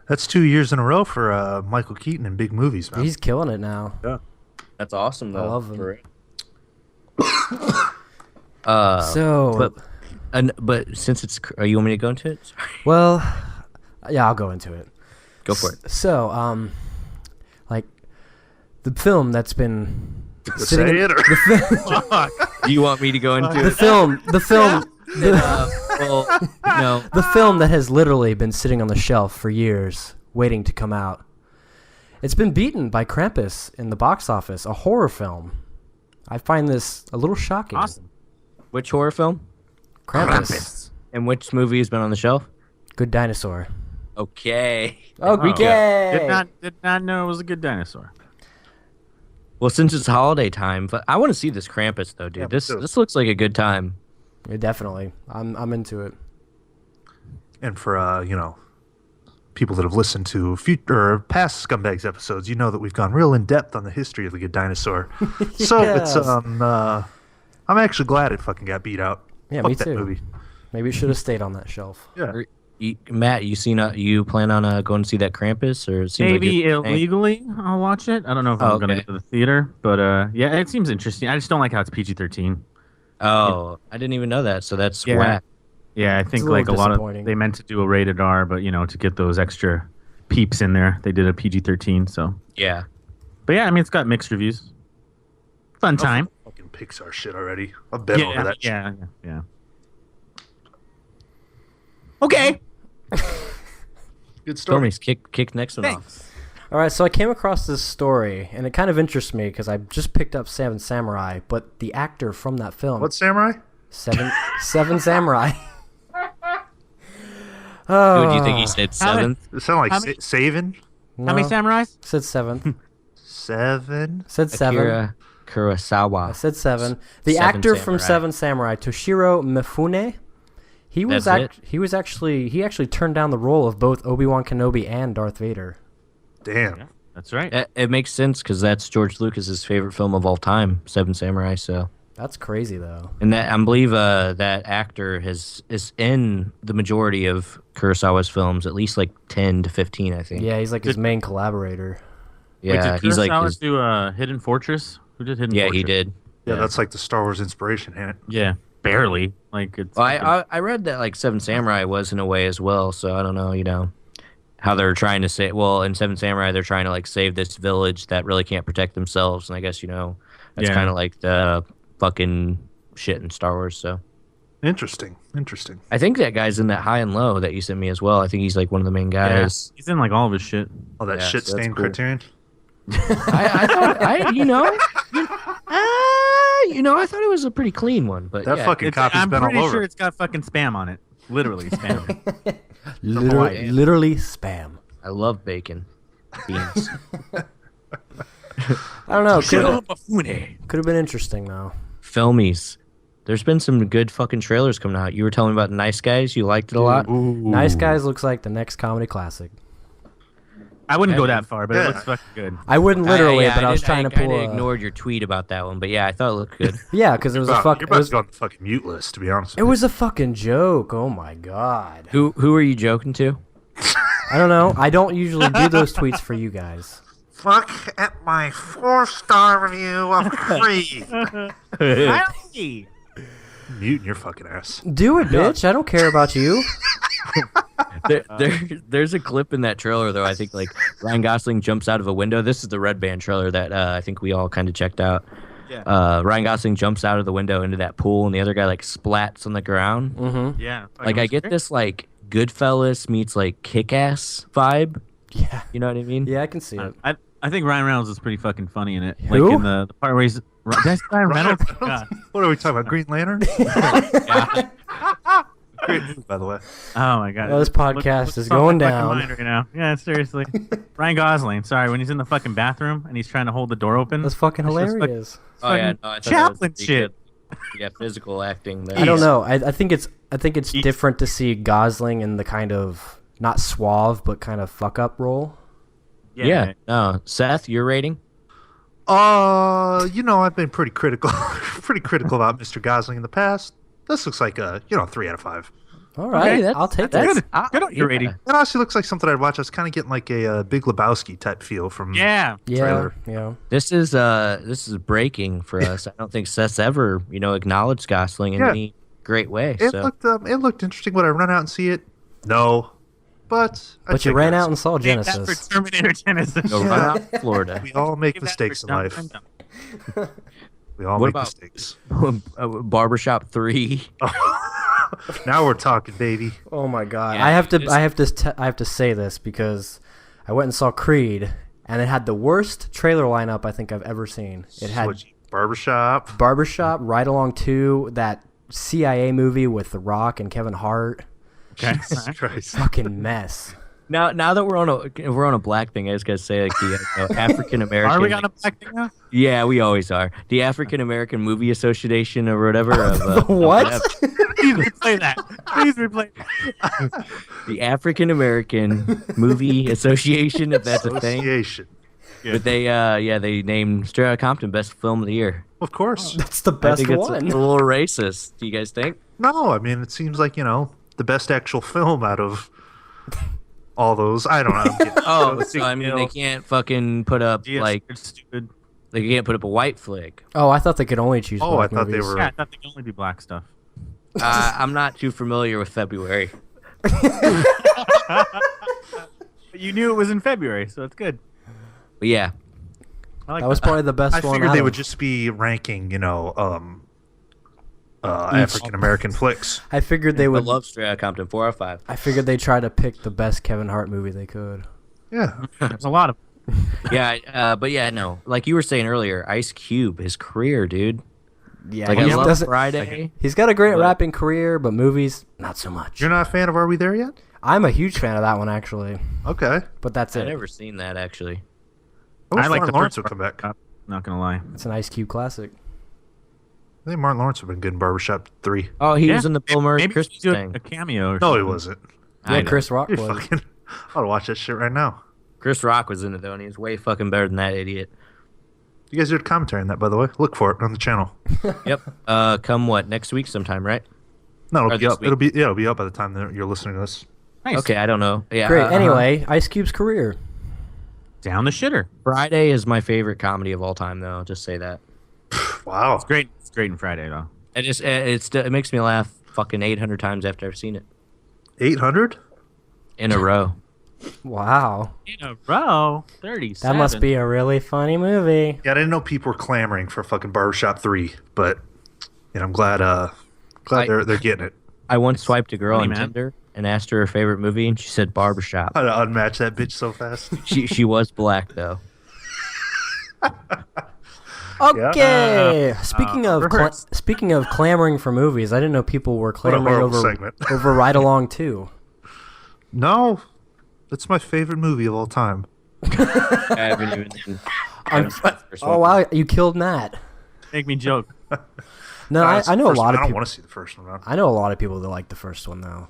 That's 2 years in a row for Michael Keaton in big movies, man. He's killing it now. Yeah. That's awesome, though. I love him. For but since it's, you want me to go into it? Sorry. Well, yeah, I'll go into it. Go for it. So, like the film that's been Say it, or Do you want me to go into the it? film, Well, no. the film that has literally been sitting on the shelf for years, waiting to come out. It's been beaten by Krampus in the box office, a horror film. I find this a little shocking. Awesome. Which horror film? Krampus. And which movie has been on the shelf? Good Dinosaur. Okay. Okay. Did not know it was a good dinosaur. Well, since it's holiday time, but I want to see this Krampus though, dude. Yeah, This looks like a good time. Yeah, definitely. I'm into it. And for you know, people that have listened to past Scumbags episodes, you know that we've gone real in depth on the history of the Good Dinosaur. So it's I'm actually glad it fucking got beat out. Yeah, Fuck me that too. movie. Maybe it should have stayed on that shelf. Yeah. Matt, you plan on going to see that Krampus, or it seems like Maybe you're- illegally I'll watch it. I don't know if I'm going to okay. go to the theater, but yeah, it seems interesting. I just don't like how it's PG-13. Oh, I didn't even know that. So that's Yeah. whack. Yeah, I think a like a little lot of disappointing. they meant to do a rated R, but you know, to get those extra peeps in there, they did a PG-13. So, Yeah. but yeah, I mean, it's got mixed reviews. Fun time. Fucking Pixar shit already. I've been over that shit. Yeah. Okay. Good story. Stormy's kick next one off. All right, so I came across this story, and it kind of interests me because I just picked up Seven Samurai, but the actor from that film, What samurai? Seven Samurai. Who do you think he said seventh? It sounded How like Savin. How many samurais? Said seven. 7. Said seven. Akira Kurosawa. I said seven. The Seven actor from Samurai. Seven Samurai, Toshiro Mifune, he actually turned down the role of both Obi-Wan Kenobi and Darth Vader. Damn. That's right. It makes sense because that's George Lucas's favorite film of all time, Seven Samurai. So, That's crazy, though. and that I believe that actor is in the majority of Kurosawa's films, at least like 10 to 15, I think. Yeah, he's like his main collaborator. Yeah, Wait, did he's like Kurosawa his, do Hidden Fortress? Who did Hidden yeah, Fortress? he did. Yeah, that's like the Star Wars inspiration, ain't it? Yeah, barely. Like it's. Well, I read that like Seven Samurai was in a way as well, so I don't know, how they're trying to say. Well, in Seven Samurai, they're trying to like save this village that really can't protect themselves, and I guess that's Yeah. kind of like the fucking shit in Star Wars. So Interesting. I think that guy's in that High and Low that you sent me as well. I think he's like one of the main guys. He's in like all of his shit. Oh, that Yeah, shit so that's stain cool. Criterion. I thought I thought it was a pretty clean one, but That yeah. fucking copy's I'm been all pretty over. sure it's got fucking spam on it. Literally spam. Literally spam. I love bacon. Beans. I don't know. Could have been interesting, though. Filmies. there's been some good fucking trailers coming out. You were telling me about Nice Guys. You liked it a lot. Nice Guys looks like the next comedy classic. I wouldn't go that far, but it looks fucking good. I wouldn't literally, but I was trying to pull. I ignored your tweet about that one, but yeah, I thought it looked good. Yeah, because it was a fucking. You're about to go on the fucking mute list, to be honest. It was a fucking joke. Oh my god. Who are you joking to? I don't know. I don't usually do those tweets for you guys. Fuck at my 4-star review of Creed. Muting your fucking ass. Do it, bitch. I don't care about you. There's a clip in that trailer though. I think like Ryan Gosling jumps out of a window. This is the Red Band trailer that I think we all kind of checked out. Yeah. Ryan Gosling jumps out of the window into that pool, and the other guy like splats on the ground. Mm-hmm. Yeah. Like I get this like Goodfellas meets like Kick-Ass vibe. Yeah. You know what I mean? Yeah, I can see it. I think Ryan Reynolds is pretty fucking funny in it. Who? Like in the part where he's. Did I say Ryan Reynolds? God. What are we talking about? Green Lantern? Great movie, by the way. Oh my god. Well, this podcast is going down. Right now. Yeah, seriously. Ryan Gosling. Sorry, when he's in the fucking bathroom and he's trying to hold the door open. That's fucking hilarious. Oh yeah, no, I thought Chaplin that was shit. Yeah, physical acting there. I don't know. I think it's different to see Gosling in the kind of not suave but kind of fuck up role. Yeah. No, Seth, your rating? I've been pretty critical about Mr. Gosling in the past. This looks like a 3 out of 5. All right, Okay, I'll take that's that. Good on your rating. It honestly looks like something I'd watch. I was kind of getting like a Big Lebowski type feel from Yeah. Yeah, yeah. This is breaking for us. I don't think Seth's ever, acknowledged Gosling in any great way. It So looked interesting. Would I run out and see it? No, but You ran out and saw Take that Genesis. for Terminator Genesis. go run out to Florida. we all make Give that mistakes for in Dumb life. Dumb Dumb. We all What make about- mistakes. Barbershop 3. Now we're talking, baby. Oh my god! Yeah, I have to say this because I went and saw Creed, and it had the worst trailer lineup I think I've ever seen. It had Barbershop. Barbershop, Ride Along 2, that CIA movie with The Rock and Kevin Hart. Jesus Christ. Fucking mess. Now that we're on a black thing, I just gotta say like the African American. Are we on a black thing now? Yeah, we always are. The African American Movie Association or whatever. Of, What? Please replay that. Please replay that. The African American Movie Association, if that's a thing. Association. But they named Straight Outta Compton best film of the year. Of course. That's the I best think it's a one. little racist. Do you guys think? No, I mean it seems like the best actual film out of all those. I don't know. Oh, so I mean they can't fucking put up like It's stupid. they can't put up a white flick. Oh, I thought they could only choose Oh, black I thought movies. they were. Yeah, I thought they could only be black stuff. I'm not too familiar with February. But you knew it was in February, so it's good. But yeah, I like That was probably the best I one. figured out they of- would just be ranking, African American flicks. I figured they I would. love Straight Outta Compton 4 out of 5. I figured they'd try to pick the best Kevin Hart movie they could. Yeah. There's a lot of. Yeah, but yeah, no. Like you were saying earlier, Ice Cube, his career, dude. Yeah, Like he I love doesn't. Friday. He's got a great But- rapping career, but movies, not so much. You're not a fan of Are We There Yet? I'm a huge fan of that one actually, Okay. but that's I've it. never seen that actually. I wish I like Martin the Lawrence first would come back. I Not gonna lie. It's an Ice Cube classic. think Martin Lawrence would have been good in Barbershop 3. Oh, he Yeah, was in the Bill Murray maybe Christmas do thing. a cameo. Or No, he something. wasn't. I Yeah, know. Chris Rock You're was. fucking. I'll watch that shit right now. Chris Rock was in it though, and he was way fucking better than that idiot. You guys did a commentary on that, by the way. Look for it on the channel. Yep. Come what next week sometime, right? No, it'll Or be this up. week. It'll be up by the time that you're listening to this. Nice. Okay, I don't know. Yeah. Great. Anyway, Ice Cube's career. Down the shitter. Friday is my favorite comedy of all time, though. I'll just say that. Wow. It's great. It's great in Friday though. It makes me laugh fucking 800 times after I've seen it 800? in a row. Wow, In a row, 37. that must be a really funny movie. Yeah, I didn't know people were clamoring for fucking Barbershop 3, but I'm glad they're getting it. I once swiped a girl Funny, on man. Tinder and asked her favorite movie, and she said Barbershop. I'd unmatch that bitch so fast. She was black though. Okay. Speaking of rehearse. speaking of clamoring for movies, I didn't know people were clamoring horrible over segment. over Ride Along 2. No, that's my favorite movie of all time. I haven't even. Oh wow, you killed Nat. Make me joke. No, I know a lot of I don't people. want to see the first one, man. I know a lot of people that like the first one though.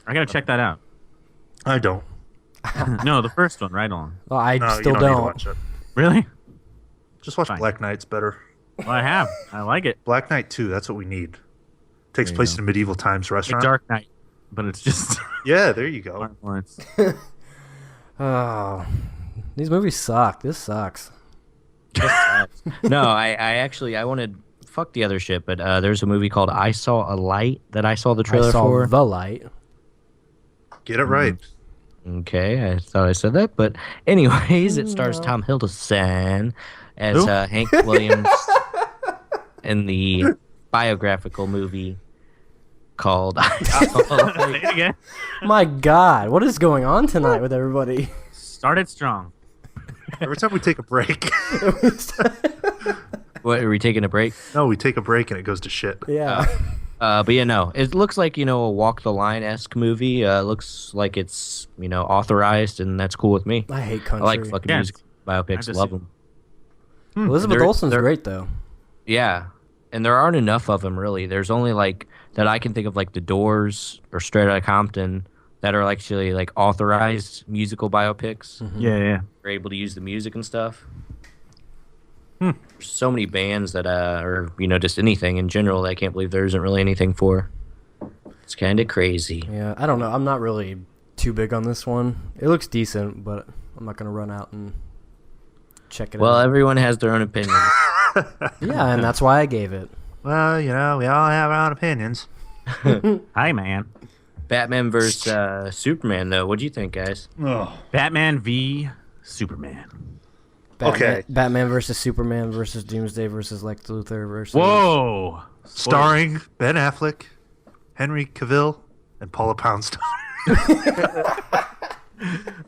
I gotta check that out. I don't. No, the first one, right on. Well, I No, still you don't. Need to don't. watch it. Really? Just watch Fine. Black Knight's better. Well, I have. I like it. Black Knight 2, that's what we need. Takes There you place go. in a medieval times Like restaurant. Dark Knight, but it's just Yeah, there you go. Martin Lawrence. Oh, these movies suck. This sucks. No, I actually I wanted fuck the other shit, but there's a movie called I Saw a Light that I saw the trailer I saw for. The Light. Get it right. Okay, I thought I said that, but anyways, it stars Tom Hiddleston as Who? Hank Williams in the biographical movie called I Saw a Light. Say it again. My God, what is going on tonight with everybody? Started strong. Every time we take a break, What, are we taking a break? no, we take a break and it goes to shit. Yeah. But yeah, no, it looks like, a Walk the Line-esque movie. Looks like it's, authorized, and that's cool with me. I hate I country. like fucking Yeah, music biopics. just Love see- them. Elizabeth They're- Olsen's they're- great though. Yeah, and there aren't enough of them really. There's only like that I can think of, like The Doors or Straight Outta Compton, that are actually like authorized musical biopics. Yeah. They're able to use the music and stuff. There's so many bands that or just anything in general that I can't believe there isn't really anything for. It's kind of crazy. Yeah, I don't know. I'm not really too big on this one. It looks decent, but I'm not gonna run out and check it Well, out. everyone has their own opinion. Yeah, and that's why I gave it. Well, we all have our own opinions. Hi, man. Batman versus Superman, though. What do you think, guys? Oh. Batman v Superman. Okay. Batman versus Superman versus Doomsday versus Lex Luthor versus. Whoa. Starring Ben Affleck, Henry Cavill, and Paula Poundstone.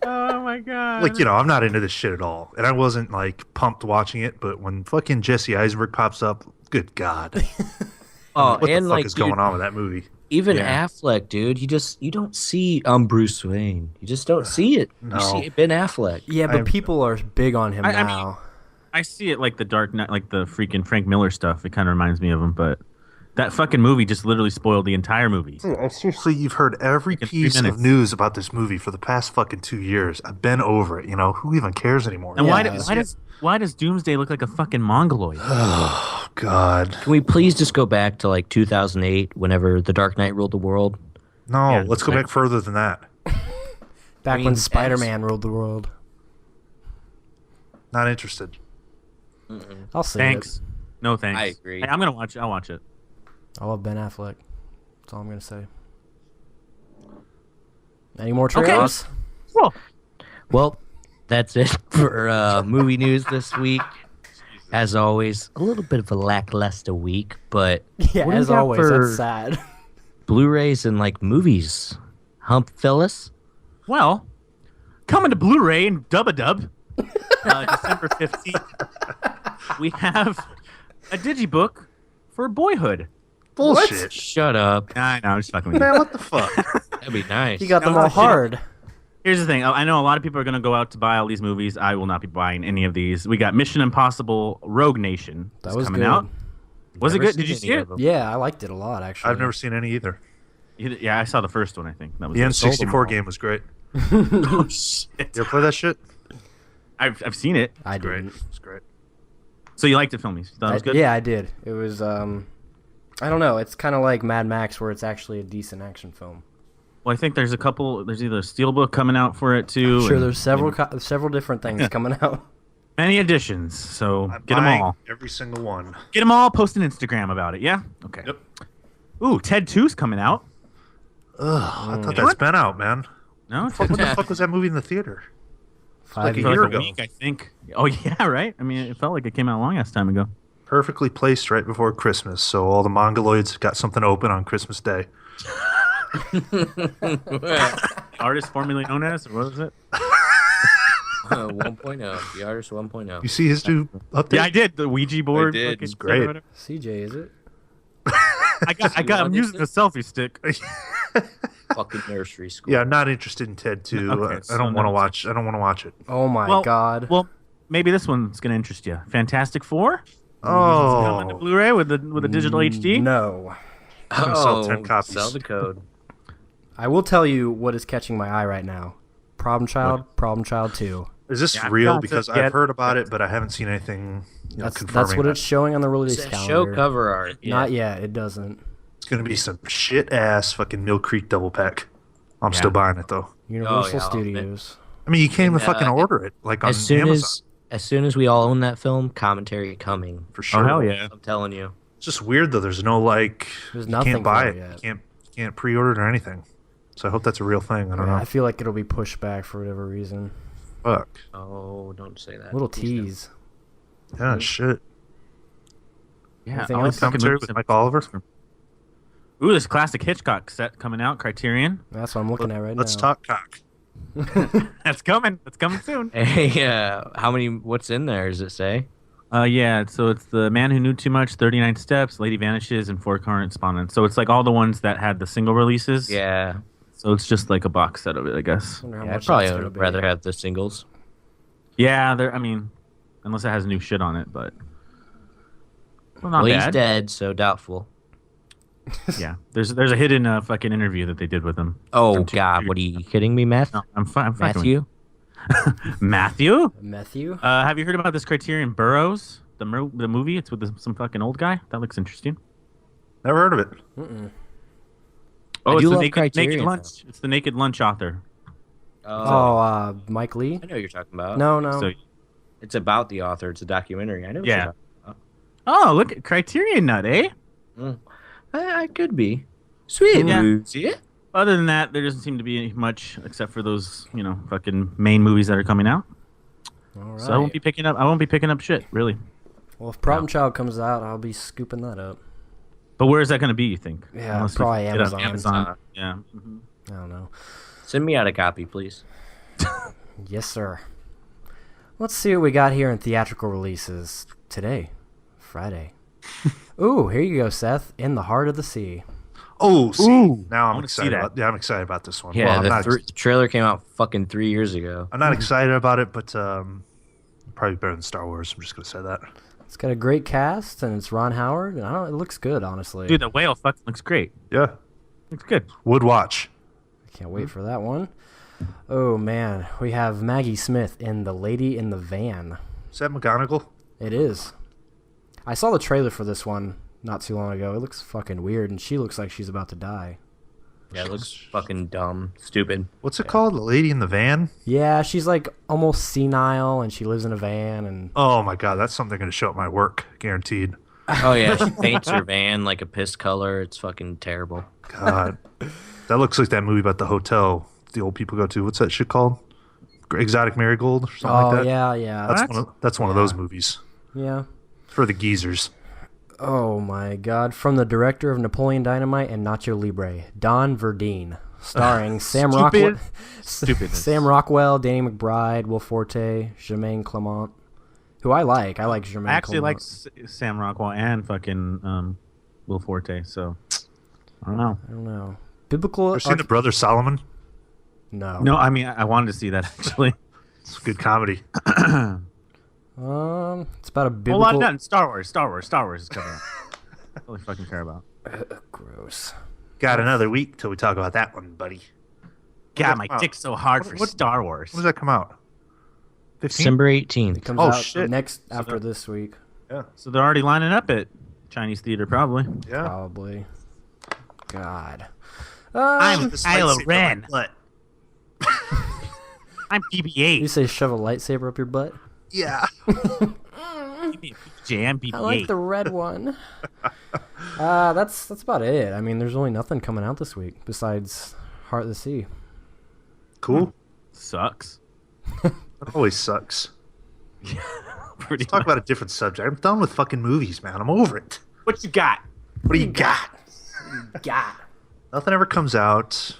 Oh my god. Like, I'm not into this shit at all. And I wasn't, like, pumped watching it, but when fucking Jesse Eisenberg pops up, good God. Oh, What and the fuck like, is dude, going on with that movie? even Yeah. Affleck, dude, you don't see Bruce Wayne. You just don't see it. No. You see Ben Affleck. Yeah, but I'm- people are big on him I mean- now. I see it like the Dark Knight, like the freaking Frank Miller stuff. It kind of reminds me of him, but that fucking movie just literally spoiled the entire movie. Seriously, you've heard every Like in 3 piece of minutes. news about this movie for the past fucking 2 years. I've been over it, Who even cares anymore? And Yeah. why does Doomsday look like a fucking mongoloid? Oh, God. Can we please just go back to like 2008, whenever The Dark Knight ruled the world? No, Yeah, let's go like- back further than that. Back mean, when Spider-Man ruled the world. Not interested. I'll see Thanks. it. No thanks. I agree. Hey, I'm gonna watch it. I'll watch it. I love Ben Affleck. That's all I'm gonna say. Any more trailers? Cool. Well, that's it for movie news this week. As always, a little bit of a lackluster week, but Yeah, what do we as got always, for that's sad. Blu-rays and like movies? Hump Phyllis? Well, coming to Blu-ray and Dub-a-Dub, December 15th, we have a digibook for Boyhood. Bullshit. Shut up. I know, I'm just fucking with you. Man, what the fuck? That'd be nice. You got them No, all shit. hard. Here's the thing. I know a lot of people are going to go out to buy all these movies. I will not be buying any of these. We got Mission Impossible Rogue Nation. That is was coming good. out. Was it Never good? Did you seen see any it? of them. Yeah, I liked it a lot actually. I've never seen any either. Yeah, I saw the first one, I think. That was The it. N64 game was great. Oh, shit. You ever play that shit? I've seen it. I Great. didn't. It's great. So you liked it, Filmies? You thought it was good? Yeah, I did. It was I don't know. It's kind of like Mad Max, where it's actually a decent action film. Well, I think there's a couple. There's either a steelbook coming out for it too. Sure, and there's several different things coming out. many editions. So I'm get them buying all. every single one. Get them all. Post an Instagram about it. Yeah. Okay. Yep. Ooh, Ted 2's coming out. Ugh, I thought that's been out, man. No, Fuck, when the fuck was that movie in the theater? 5 like a for years. year like a ago. week, I think. Oh yeah, right. I mean, it felt like it came out a long ass time ago. Perfectly placed right before Christmas, so all the Mongoloids got something open on Christmas Day. Artist formerly known as, or what was it? 1.0. The Artist 1.0. You see his new update? Yeah, I did the Ouija board. did. fucking It's shit or great. whatever. CJ, is it? I'm using the selfie stick. Fucking nursery school. Yeah, I'm not interested in Ted 2. Okay, I so don't want to no. watch. I don't want to watch it. Oh my Well- god. Well, maybe this one's gonna interest you. Fantastic Four. On the Oh, Blu-ray with the digital HD. No. I'm gonna sell 10 copies. Sell the code. I will tell you what is catching my eye right now. Problem Child 2. is this Yeah, real? I've got Because to I've get- heard about it, but I haven't seen anything confirming That's what that. it's showing on the release It's a calendar. show cover art. Yeah. Not yet. It doesn't. It's gonna be some shit ass fucking Mill Creek double pack. I'm Yeah. still buying it though. Universal yeah, I'll admit. Studios. I mean, you can't even And, fucking order it like on As soon Amazon. as soon as we all own that film, commentary coming. For sure. Oh hell yeah! I'm telling you. It's just weird though. There's no like. There's You nothing can't buy for it. it yet. You can't pre-order it or anything. So I hope that's a real thing. I don't I know. feel like it'll be pushed back for whatever reason. Fuck. Oh, don't say that. Little Please don't. tease. Yeah. Shit. Yeah, Anything all else? these fucking Commentary movies with have- Mike Oliver. Ooh, this classic Hitchcock set coming out, Criterion. That's what I'm looking at right now. Let's talk cock. That's coming. That's coming soon. Hey, how many? What's in there? Does it say? Yeah. So it's The Man Who Knew Too Much, 39 Steps, Lady Vanishes, and Four Correspondents. So it's like all the ones that had the single releases. Yeah. So it's just like a box set of it, I guess. Wonder how Yeah, I'd much probably that's gonna be. rather have the singles. Yeah, I mean, unless it has new shit on it, but well, not Well, he's bad. dead, so doubtful. Yeah, there's a hidden fucking interview that they did with him. Oh From two- God, what are you kidding me, Matt? No, I'm fucking with Matthew? you. Matthew? Matthew? Have you heard about this Criterion Burroughs, the movie? It's with some fucking old guy. That looks interesting. Never heard of it. I Oh, do it's the love naked Criterion, Lunch. It's the Naked Lunch author. Mike Lee? I know what you're talking about. No. So It's about the author. It's a documentary. I know what Yeah. you're talking about. oh, look at Criterion Nut, eh? I could be. Sweet. Yeah. Lucy. Other than that, there doesn't seem to be much except for those, fucking main movies that are coming out. All right. So I won't be picking up shit, really. Well, if Problem Child comes out, I'll be scooping that up. But where is that going to be, you think? Yeah, Unless we probably get it on Amazon. Yeah. Mhm. I don't know. Send me out a copy, please. Yes, sir. Let's see what we got here in theatrical releases today, Friday. Ooh, here you go, Seth. In the Heart of the Sea. Oh, see, now I'm wanna see excited. that. I'm excited about this one. Yeah, Well, I'm the, not, the trailer came out fucking 3 years ago. I'm not excited about it, but probably better than Star Wars. I'm just gonna say that. It's got a great cast, and it's Ron Howard. And it looks good, honestly. Dude, the whale fucking looks great. Yeah, Looks good. would watch. I can't wait for that one. Oh, man. We have Maggie Smith in The Lady in the Van. Is that McGonagall? It is. I saw the trailer for this one not too long ago. It looks fucking weird, and she looks like she's about to die. Yeah, it looks fucking dumb. Stupid. What's it called? The Lady in the Van? Yeah, she's like almost senile, and she lives in a van, and Oh my god, that's something they're gonna show at my work, guaranteed. Oh, yeah, she paints her van like a piss color. It's fucking terrible. God, that looks like that movie about the hotel the old people go to. What's that shit called? Exotic Marigold or something like that. yeah. That's one of those movies Yeah. for the geezers. Oh my god. From the director of Napoleon Dynamite and Nacho Libre, Don Verdeen. Starring Sam Rockwell, Stupidness. Sam Rockwell, Danny McBride, Will Forte, Jermaine Clement, who I like. I like Jermaine I actually like Clement. Sam Rockwell and fucking Will Forte, so I don't know. I don't know. Biblical. Ever seen the Brother Solomon? No. No, I mean, I wanted to see that actually. It's a good comedy. It's about a biblical. Well, I'm done. Star Wars is coming out. That's all I fucking care about. Gross. Got another week till we talk about that one, buddy. God, my come out? dick's so hard for What- Star Wars. When does that come out? 15? December 18th. It comes Oh, out shit. next after this week, Yeah. So they're already lining up at Chinese theater, probably. Yeah. probably. God. I'm This Kylo lightsaber in Ren. my butt. I'm You BB-8. say shove a lightsaber up your butt? Yeah. Give me a PJ, I'm BB-8. I like the red one. That's about it. I mean, there's really nothing coming out this week besides Heart of the Sea. Cool. Sucks. That always sucks. Pretty Talk much. about a different subject. I'm done with fucking movies, man. I'm over it. What you got? What do you got? God. Nothing ever comes out.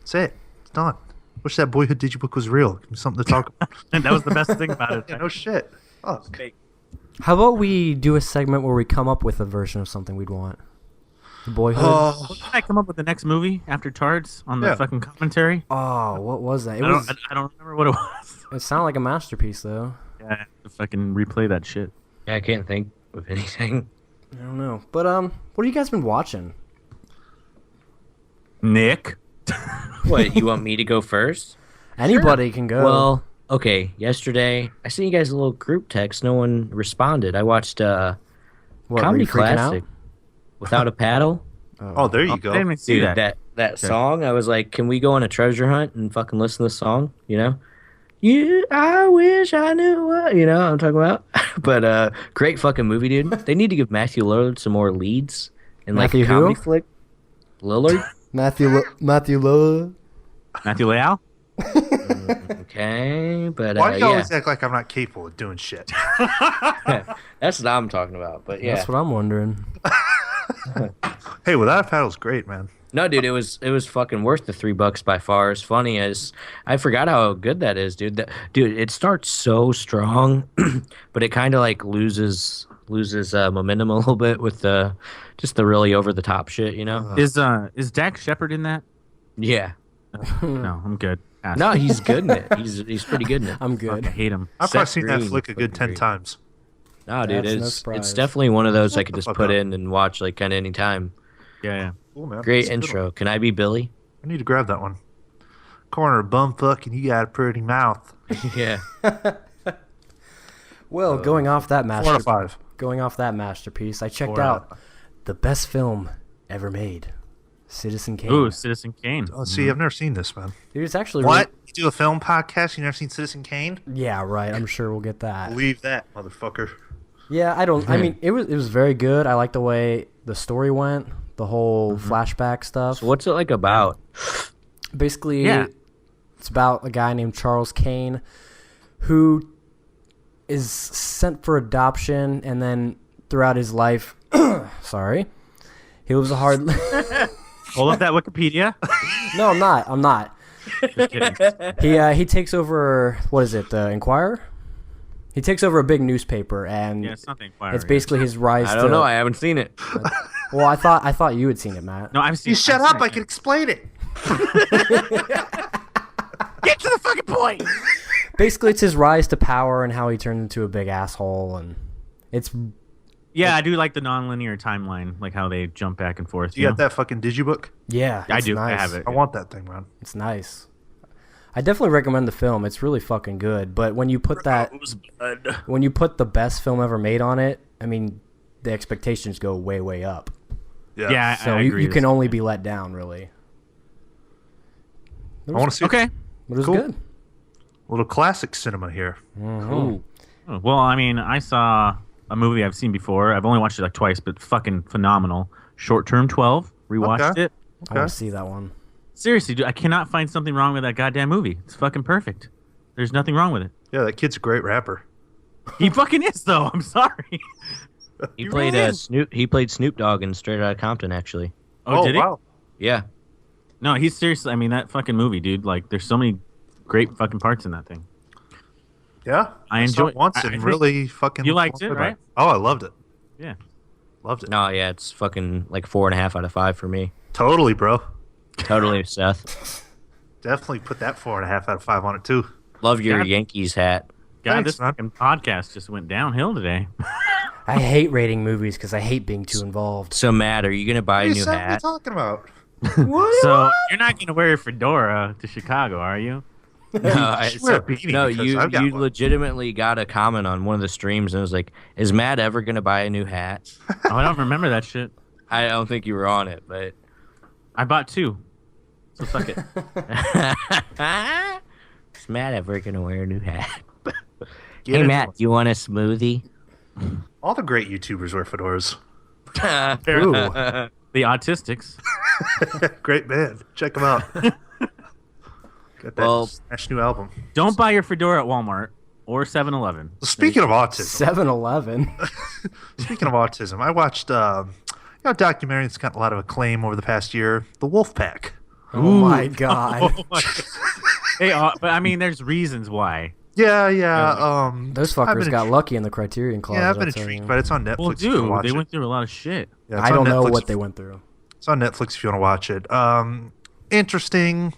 That's it. It's done. Wish that Boyhood Digibook was real. Give me something to talk about. And that was the best thing about it. Yeah, no shit. Oh, How about we do a segment where we come up with a version of something we'd want? Boyhood. oh, Did I come up with the next movie after Tards on the Yeah. fucking commentary? Oh, what was that? I don't remember what it was. It sounded like a masterpiece, though. Yeah, I have to fucking replay that shit. Yeah, I can't think. with anything. I don't know. But what have you guys been watching? Nick. What, you want me to go first? Anybody can go. Well, okay. Yesterday, I sent you guys a little group text. No one responded. I watched what, were comedy you freaking classic, out? Without a Paddle. Oh, there you I go. didn't even see Dude, that. that song, I was like, can we go on a treasure hunt and fucking listen to the song, you know? I wish I knew what, you know what I'm talking about? But great fucking movie, dude. They need to give Matthew Lillard some more leads in like Matthew a comedy who? flick. Lillard? Matthew Lillard. Matthew Leal? Okay, but Why do you yeah. always act like I'm not capable of doing shit? That's what I'm talking about, but yeah. That's what I'm wondering. Hey, Without a Paddle's great, man. No, dude, it was fucking worth the $3 by far. As funny as I forgot how good that is, dude. Dude, it starts so strong, but it kind of like loses momentum a little bit with just the really over the top shit, you know? Is Dak Shepard in that? Yeah. No, I'm good. Pass. No, he's good in it. He's pretty good in it. I'm Fuck, good. I hate him. I've probably Seth seen that Green, flick a good 10 fucking times. No, dude, That's no it's surprise. definitely one of those I could the just fuck put up. in and watch like kind of any time. Yeah. Cool, man. Great That's a good intro. one. Can I be Billy? I need to grab that one. Corner of bumfuck and you got a pretty mouth. Yeah. Well, going off that 4 out of 5. masterpiece, I checked 4 out out. the best film ever made, Citizen Kane. Ooh, Citizen Kane. Oh, see, I've never seen this, man. Dude, it's actually What? You do a film podcast? You never seen Citizen Kane? yeah, right. I'm sure we'll get that. Believe that, motherfucker. Yeah, I mean, it was very good. I like the way the story went, the whole flashback stuff. So what's it like about? Basically, Yeah. it's about a guy named Charles Kane who is sent for adoption, and then throughout his life, sorry, he lives a hard. Hold up that Wikipedia. No, I'm not. Just kidding. He takes over. What is it? The Inquirer. He takes over a big newspaper, and Yeah, it's not the Inquirer. it's basically his rise. I don't know. I haven't seen it. Well, I thought you had seen it, Matt. No, I've seen. You shut I've up, seen I it. can explain it. Get to the fucking point. Basically, it's his rise to power and how he turned into a big asshole, and it's Yeah, I do like the non-linear timeline, like how they jump back and forth. You got that fucking digibook? yeah. I it's do. Nice. I have it. I want that thing, man. It's nice. I definitely recommend the film. It's really fucking good. But when you put the best film ever made on it, I mean, the expectations go way, way up. Yeah, So I agree. you can only be let down, really. I want to see Okay. But it was Cool. good. a little classic cinema here. Ooh. Oh, well, I mean, I saw a movie I've seen before. I've only watched it like twice, but fucking phenomenal. Short Term 12. Rewatched Okay. it. I want to see that one. Seriously, dude, I cannot find something wrong with that goddamn movie. It's fucking perfect. There's nothing wrong with it. Yeah, that kid's a great rapper. He fucking is, though. I'm sorry. He He played really is. Snoop. He played Snoop Dogg in Straight Outta Compton, actually. Oh, did he? Wow. Yeah. No, he's seriously. I mean, that fucking movie, dude. Like, there's so many great fucking parts in that thing. Yeah, I saw enjoy- it once I and think really fucking. you liked it, right? Oh, I loved it. Yeah. Loved it. No, yeah, it's fucking like 4.5 out of 5 for me. Totally, bro. Totally, Seth. Definitely put that 4.5 out of 5 on it too. Love your God. Yankees hat. God, Thanks, this man. fucking podcast just went downhill today. I hate rating movies because I hate being too involved. So, Matt, are you gonna buy a new What are you hat? talking about? So you're not gonna wear your fedora to Chicago, are you? No, should wear a beanie no, because you I've got you one. legitimately got a comment on one of the streams and it was like, "Is Matt ever gonna buy a new hat?" Oh, I don't remember that shit. I don't think you were on it, but I bought 2. So suck it. is Matt ever gonna wear a new hat? Get Hey it? Matt, you want a smoothie? All the great YouTubers wear fedoras. Ooh. The Autistics. Great band. Check them out. Got that Well- smash new album. Don't buy your fedora at Walmart or 7-Eleven. Speaking of autism, 7-Eleven. speaking of autism, I watched a documentary that's gotten a lot of acclaim over the past year, The Wolf Pack. Oh my god. Hey, but I mean, there's reasons why. Yeah. Those I've fuckers been got intri- lucky in the Criterion Closet. Yeah, I've been I'll tell intrigued, you. but it's on Netflix. Well, if you wanna dude, watch they it. went through a lot of shit. Yeah, it's I on don't know Netflix what if- they went through. It's on Netflix if you want to watch it. Interesting.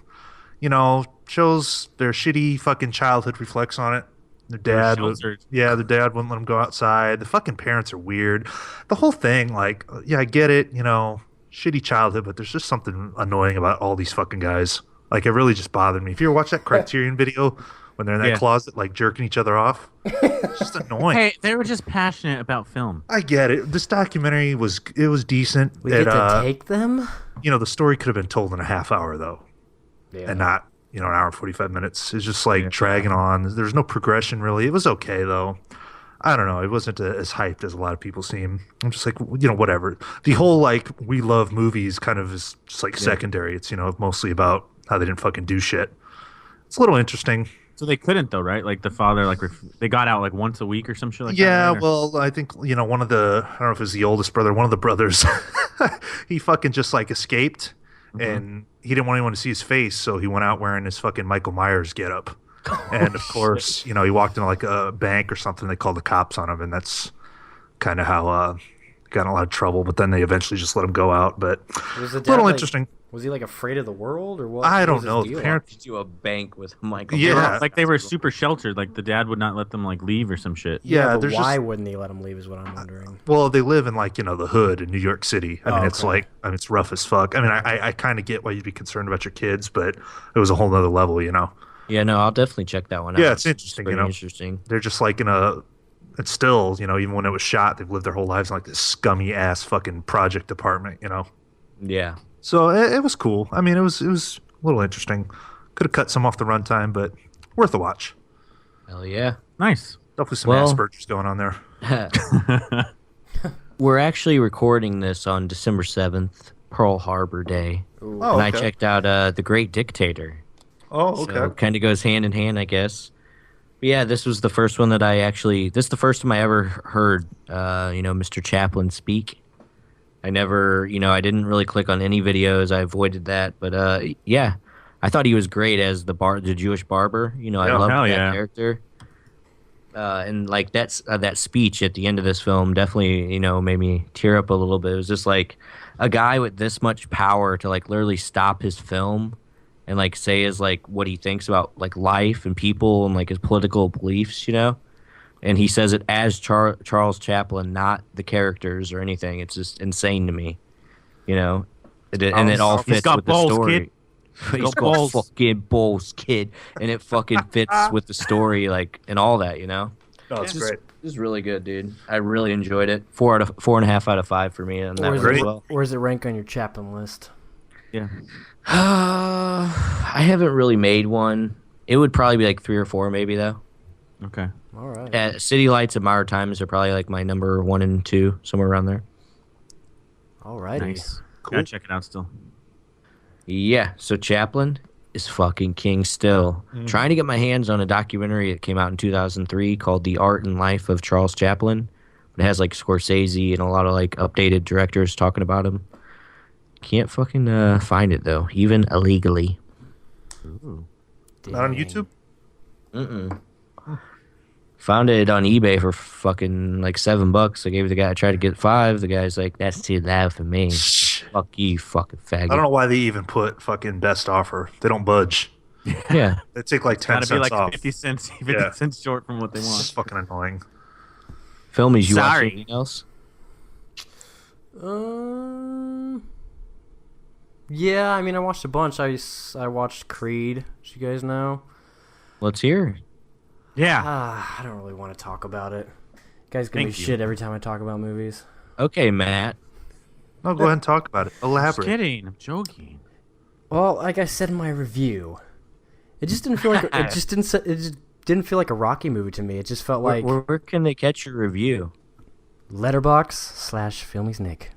Shows their shitty fucking childhood reflects on it. Their dad sheltered. their dad wouldn't let them go outside. The fucking parents are weird. The whole thing, like, yeah, I get it, shitty childhood, but there's just something annoying about all these fucking guys. Like, it really just bothered me. If you ever watch that Criterion video when they're in that closet, like, jerking each other off, it's just annoying. Hey, they were just passionate about film. I get it. This documentary was decent. We get to take them? The story could have been told in a half hour, though, and not, an hour and 45 minutes. It's just, like, dragging on. There's no progression, really. It was okay, though. I don't know. It wasn't as hyped as a lot of people seem. I'm just like, whatever. The whole, like, we love movies kind of is just, like, secondary. It's, mostly about how they didn't fucking do shit. It's a little interesting. So they couldn't, though, right? Like, the father, like, they got out, like, once a week or some shit like that? Yeah, well, I think, one of the, I don't know if it was the oldest brother, one of the brothers, he fucking just, like, escaped, and he didn't want anyone to see his face, so he went out wearing his fucking Michael Myers getup. And, of course, he walked into, like, a bank or something. They called the cops on him, and that's kind of how he got in a lot of trouble. But then they eventually just let him go out. But Was a little interesting. Was he, like, afraid of the world, or what? I don't was his know. deal? Parents, To a bank with Michael. Yeah. Like, they were super sheltered. Like, the dad would not let them, like, leave or some shit. yeah, but there's why just, wouldn't he let him leave is what I'm wondering. well, they live in, like, the hood in New York City. I mean, it's okay. like, it's rough as fuck. I mean, I kind of get why you'd be concerned about your kids, but it was a whole nother level, Yeah, no, I'll definitely check that one out. Yeah, it's interesting, pretty interesting. They're just like it's still, even when it was shot, they've lived their whole lives in like this scummy ass fucking project department, Yeah. So it was cool. I mean, it was a little interesting. Could have cut some off the runtime, but worth a watch. Hell yeah. Nice. Definitely some Well- Asperger's going on there. We're actually recording this on December 7th, Pearl Harbor Day. Oh, And I okay. checked out The Great Dictator. Oh, okay. So kind of goes hand in hand, I guess. But yeah, this was the first one that this is the first time I ever heard, Mr. Chaplin speak. I never, I didn't really click on any videos. I avoided that. But yeah, I thought he was great as the Jewish barber. I loved hell that yeah. character. And like that speech at the end of this film definitely, made me tear up a little bit. It was just like a guy with this much power to like literally stop his film and like say is like what he thinks about like life and people and like his political beliefs, And he says it as Charles Chaplin, not the characters or anything. It's just insane to me, And it all He's fits got with the balls, story. kid. He's got got balls. fucking balls, kid, and it fucking fits with the story, like and all that, No, it's Just- great. It's really good, dude. I really enjoyed it. 4.5 out of 5 for me on that one as well. Where does it rank on your Chaplin list? Yeah. I haven't really made one. It would probably be like 3 or 4, maybe though. Okay. All right. City Lights and Modern Times are probably like my number 1 and 2, somewhere around there. All righty. Nice. Gotta check it out still. Yeah, so Chaplin is fucking king still. Trying to get my hands on a documentary that came out in 2003 called The Art and Life of Charles Chaplin. It has like Scorsese and a lot of like updated directors talking about him. Can't fucking find it though, even illegally. Not on YouTube? Found it on eBay for fucking like $7. I gave it to the guy. I tried to get 5. The guy's like, "That's too loud for me." Fuck you, fucking faggot. I don't know why they even put fucking best offer. They don't budge. Yeah. They take like 10 Gotta cents be like off. 50 cents Yeah. short from what they It's want. just fucking annoying. Filmies, you watch Sorry. anything else? Yeah, I mean, I watched a bunch. I watched Creed, as you guys know. Let's hear. Yeah. I don't really want to talk about it. You guys give me Thank you. shit every time I talk about movies. Okay, Matt. No, go ahead and talk about it. Just Elaborate. kidding. I'm joking. Well, like I said in my review, it just didn't feel like it just didn't feel like a Rocky movie to me. It just felt like Where can they catch your review? Letterbox/Filmies Nick.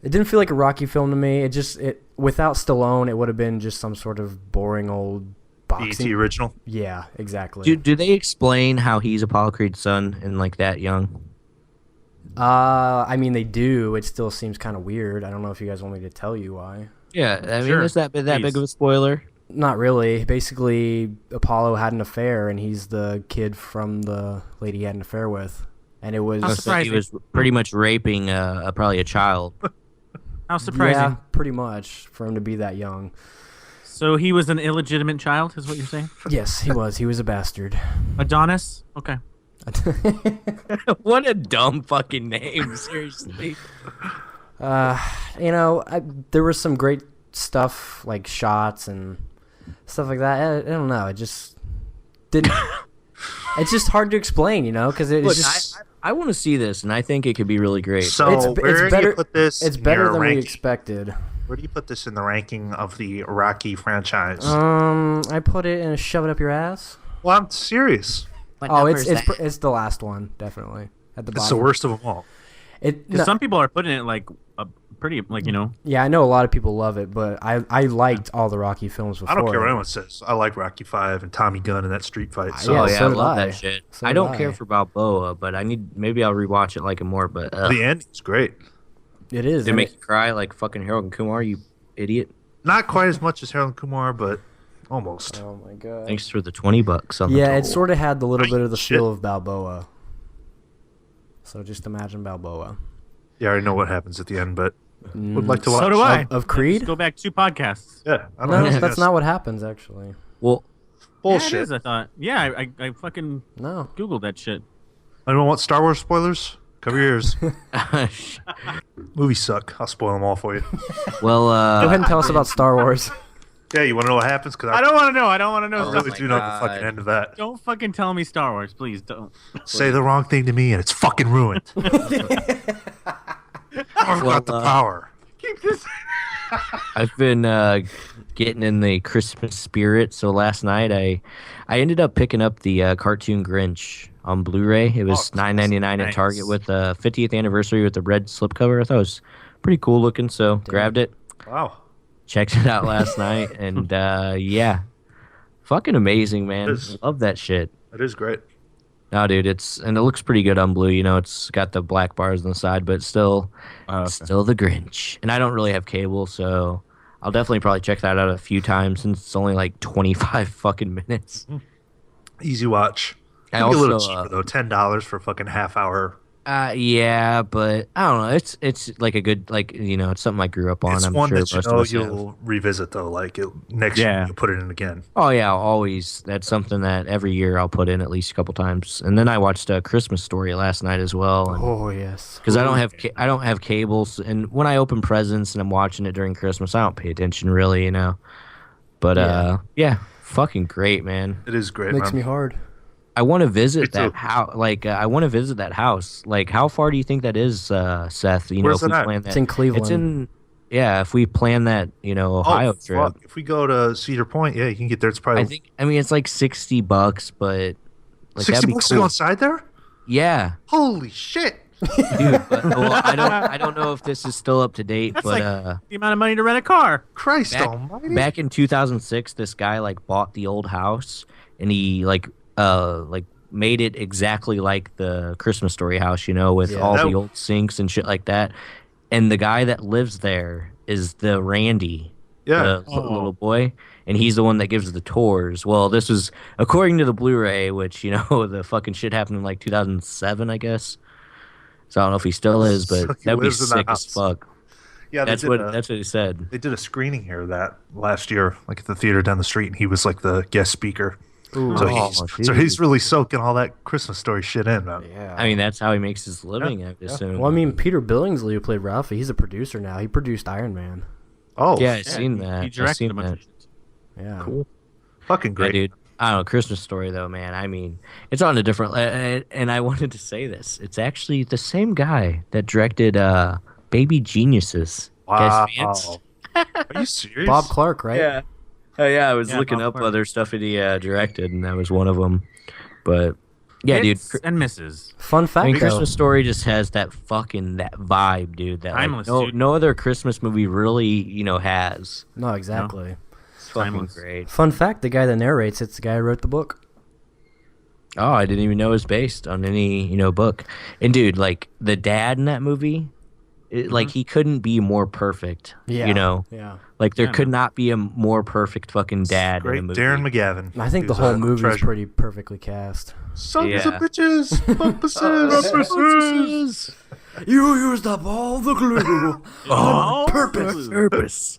It didn't feel like a Rocky film to me. It without Stallone, it would have been just some sort of boring old boxing. BET original. Yeah, exactly. Do they explain how he's Apollo Creed's son and like that young? I mean, they do. It still seems kind of weird. I don't know if you guys want me to tell you why. Yeah, I mean, Sure. is that big Please. of a spoiler? Not really. Basically, Apollo had an affair, and he's the kid from the lady he had an affair with. And it was... How So he surprising. was pretty much raping probably a child. How surprising. Yeah, pretty much, for him to be that young. So he was an illegitimate child, is what you're saying? Yes, he was. He was a bastard. Adonis? Okay. What a dumb fucking name, seriously. There was some great stuff like shots and stuff like that. I don't know. It just didn't. It's just hard to explain, because it's just. I want to see this, and I think it could be really great. So where do you put this? It's in better your than we ranking? expected. Where do you put this in the ranking of the Rocky franchise? I put it in a shove it up your ass. Well, I'm serious. It's the last one, definitely at the bottom. It's the worst of them all. Some people are putting it like a pretty Yeah, I know a lot of people love it, but I liked all the Rocky films before. I don't care what anyone says. I like Rocky 5 and Tommy Gunn in that street fight. So. Yeah, I love that shit. So I don't did care I. for Balboa, but maybe I'll rewatch it like it more. But The ending's great. It is. Did it make you cry like fucking Harold and Kumar? You idiot! Not quite as much as Harold Kumar, but almost. Oh my god. Thanks for the $20 on the Yeah, it toll. sort of had the little bit of the Shit. feel of Balboa. So just imagine Balboa. Yeah, I already know what happens at the end, but would like to watch. So do I. Of Creed? Let's go back 2 podcasts. Yeah, I don't No, know. that's not what happens actually. Well, bullshit. Yeah, it is, I thought. Yeah, I fucking No. Googled that shit. Anyone want Star Wars spoilers? Cover your ears. Movies suck. I'll spoil them all for you. well, Go ahead and tell us about Star Wars. Yeah, you want to know what happens? Because I don't want to know. I don't want to know. Oh I stuff. really my do know the God. fucking end of that. Don't fucking tell me Star Wars, please. Don't. Say the wrong thing to me and it's fucking ruined. I've got the power. Keep this. I've been getting in the Christmas spirit. So last night I ended up picking up the cartoon Grinch on Blu-ray. It was $9.99 at nice. Target with the 50th anniversary with the red slipcover. I thought it was pretty cool looking, so grabbed it. Wow. Checked it out last night, and yeah, fucking amazing, man. It is. Love that shit. That is great. No, dude, it looks pretty good on Blue. It's got the black bars on the side, but it's still the Grinch. And I don't really have cable, so I'll definitely probably check that out a few times since it's only like 25 fucking minutes. Easy watch. I It'd be a little also, cheaper though. $10 for a fucking half hour. Yeah, but I don't know. It's like a good it's something I grew up on. It's I'm one sure that most of us have. you'll revisit though. Like next year you'll put it in again. Oh yeah, always. That's something that every year I'll put in at least a couple times. And then I watched a Christmas Story last night as well. Oh yes. Because I don't have cables, and when I open presents and I'm watching it during Christmas, I don't pay attention really, But yeah, fucking great, man. It is great. Makes man. me hard. I want to visit Me that too. house. I want to visit that house. Like, how far do you think that is, Seth? Where's if we it at? plan that, It's in Cleveland. It's in. Yeah, if we plan that, Ohio trip. Fuck. If we go to Cedar Point, yeah, you can get there. It's probably It's like $60, but like that'd $60 be to cool. go inside there. Yeah, Holy shit! dude. But, well, I don't know if this is still up to date, That's but like the amount of money to rent a car. Christ Almighty! back in 2006, this guy bought the old house and he made it exactly like the Christmas Story house, with all the old sinks and shit like that. And the guy that lives there is the Randy, Yeah. the little boy, and he's the one that gives the tours. Well, this was according to the Blu-ray, which the fucking shit happened in 2007, I guess. So I don't know if he still is, So but he that'd be lives in that sick as house. fuck. Yeah, That's what he said. They did a screening here of that last year, like at the theater down the street, and he was like the guest speaker. Ooh. So he's really soaking all that Christmas Story shit in, man. Yeah. I mean, that's how he makes his living, I assume. Well, I mean, Peter Billingsley, who played Ralphie, he's a producer now. He produced Iron Man. Oh, yeah, I've seen that. He I've directed seen a bunch that. of shit. Yeah. Cool. fucking Yeah, great. dude. I don't know, Christmas Story though, man. I mean, it's on a different. And I wanted to say this. It's actually the same guy that directed Baby Geniuses. Wow. Guys, fans? Are you serious? Bob Clark, right? Yeah. Oh yeah, I was Yeah, looking Bob up Clark. other stuff that he directed, and that was one of them. But yeah, Hits dude. and misses. Fun fact, I mean, though. Christmas Story just has that vibe, dude. That Timeless, no, dude. no other Christmas movie really, has. No, exactly. It's fucking Timeless. great. Fun fact, the guy that narrates it's the guy who wrote the book. Oh, I didn't even know it was based on any, book. And dude, the dad in that movie, he couldn't be more perfect. Yeah. Yeah. There Yeah, could not be a more perfect fucking dad Great in a movie. Darren McGavin. I think the Who's whole a movie is treasure. pretty perfectly cast. Sons Yeah. of bitches! Purposes! You used up all the glue. Oh, purpose. Purpose.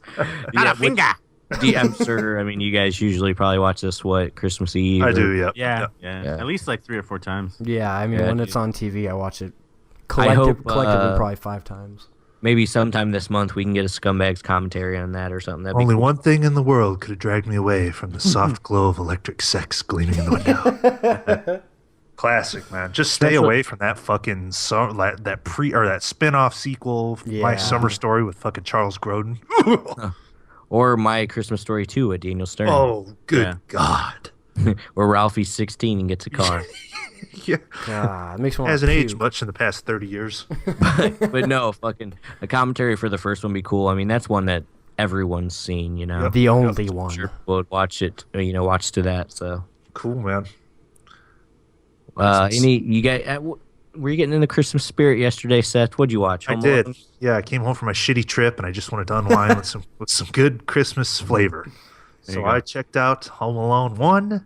Not a finger. I'm sure. I mean, you guys usually probably watch this Christmas Eve. I do, yeah. Yeah. At least like 3 or 4 times. Yeah, I mean, Yeah, when dude. it's on TV, I watch it hope, collectively probably 5 times. Maybe sometime this month we can get a Scumbags commentary on that or something. That'd be Only cool. one thing in the world could have dragged me away from the soft glow of electric sex gleaming in the window. Classic, man. Just stay away from that fucking that spin-off sequel, My Summer Story with fucking Charles Grodin. Or My Christmas Story 2 with Daniel Stern. Oh, good God. Where Ralphie's 16 and gets a car. Yeah. God, it makes me want Hasn't to aged puke. much in the past 30 years. But no, fucking a commentary for the first one would be cool. I mean, that's one that everyone's seen, you know. The only one. Sure, we'll watch it, watch to that. So Cool, man. were you getting in the Christmas spirit yesterday, Seth? What'd you watch? I Home did. Alone? Yeah, I came home from my shitty trip and I just wanted to unwind with some good Christmas flavor. There So you go. I checked out Home Alone 1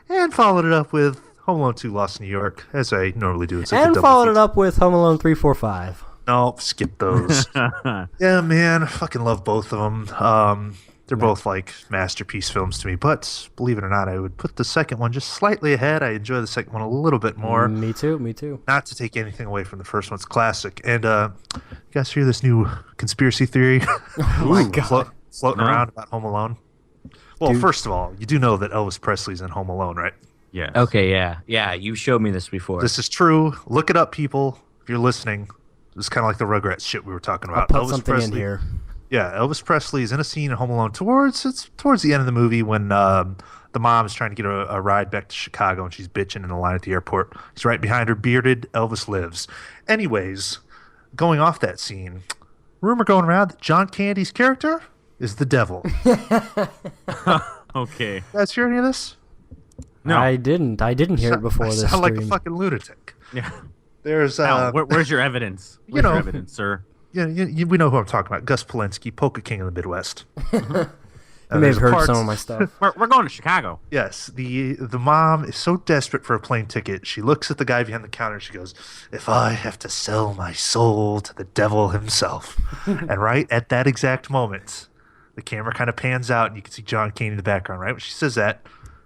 and followed it up with Home Alone 2 Lost in New York, as I normally do. It's like a And double followed feature. it up with Home Alone 3, 4, 5. No, skip those. Yeah, man, I fucking love both of them. They're both like masterpiece films to me, but believe it or not, I would put the second one just slightly ahead. I enjoy the second one a little bit more. Me too. Not to take anything away from the first one, it's classic. And you guys hear this new conspiracy theory? Oh my God. Floating No. around about Home Alone? Well, first of all, you do know that Elvis Presley's in Home Alone, right? Yeah. Okay, yeah. You showed me this before. This is true. Look it up, people, if you're listening. This is kind of like the Rugrats shit we were talking I'll about. put Elvis something Presley, in here. Yeah, Elvis Presley is in a scene in Home Alone towards the end of the movie when the mom is trying to get a ride back to Chicago and she's bitching in the line at the airport. He's right behind her, bearded. Elvis lives. Anyways, going off that scene, rumor going around that John Candy's character is the devil. Okay. You guys hear any of this? No. I didn't hear it before I this sound like a stream. fucking lunatic. Yeah. There's Where's your evidence? Where's your evidence, sir? Yeah, we know who I'm talking about. Gus Polinski, Polka King of the Midwest. You may have heard some of my stuff. We're going to Chicago. Yes, the mom is so desperate for a plane ticket. She looks at the guy behind the counter and she goes, "If I have to sell my soul to the devil himself." And right at that exact moment, the camera kind of pans out and you can see John Candy in the background. Right when she says that,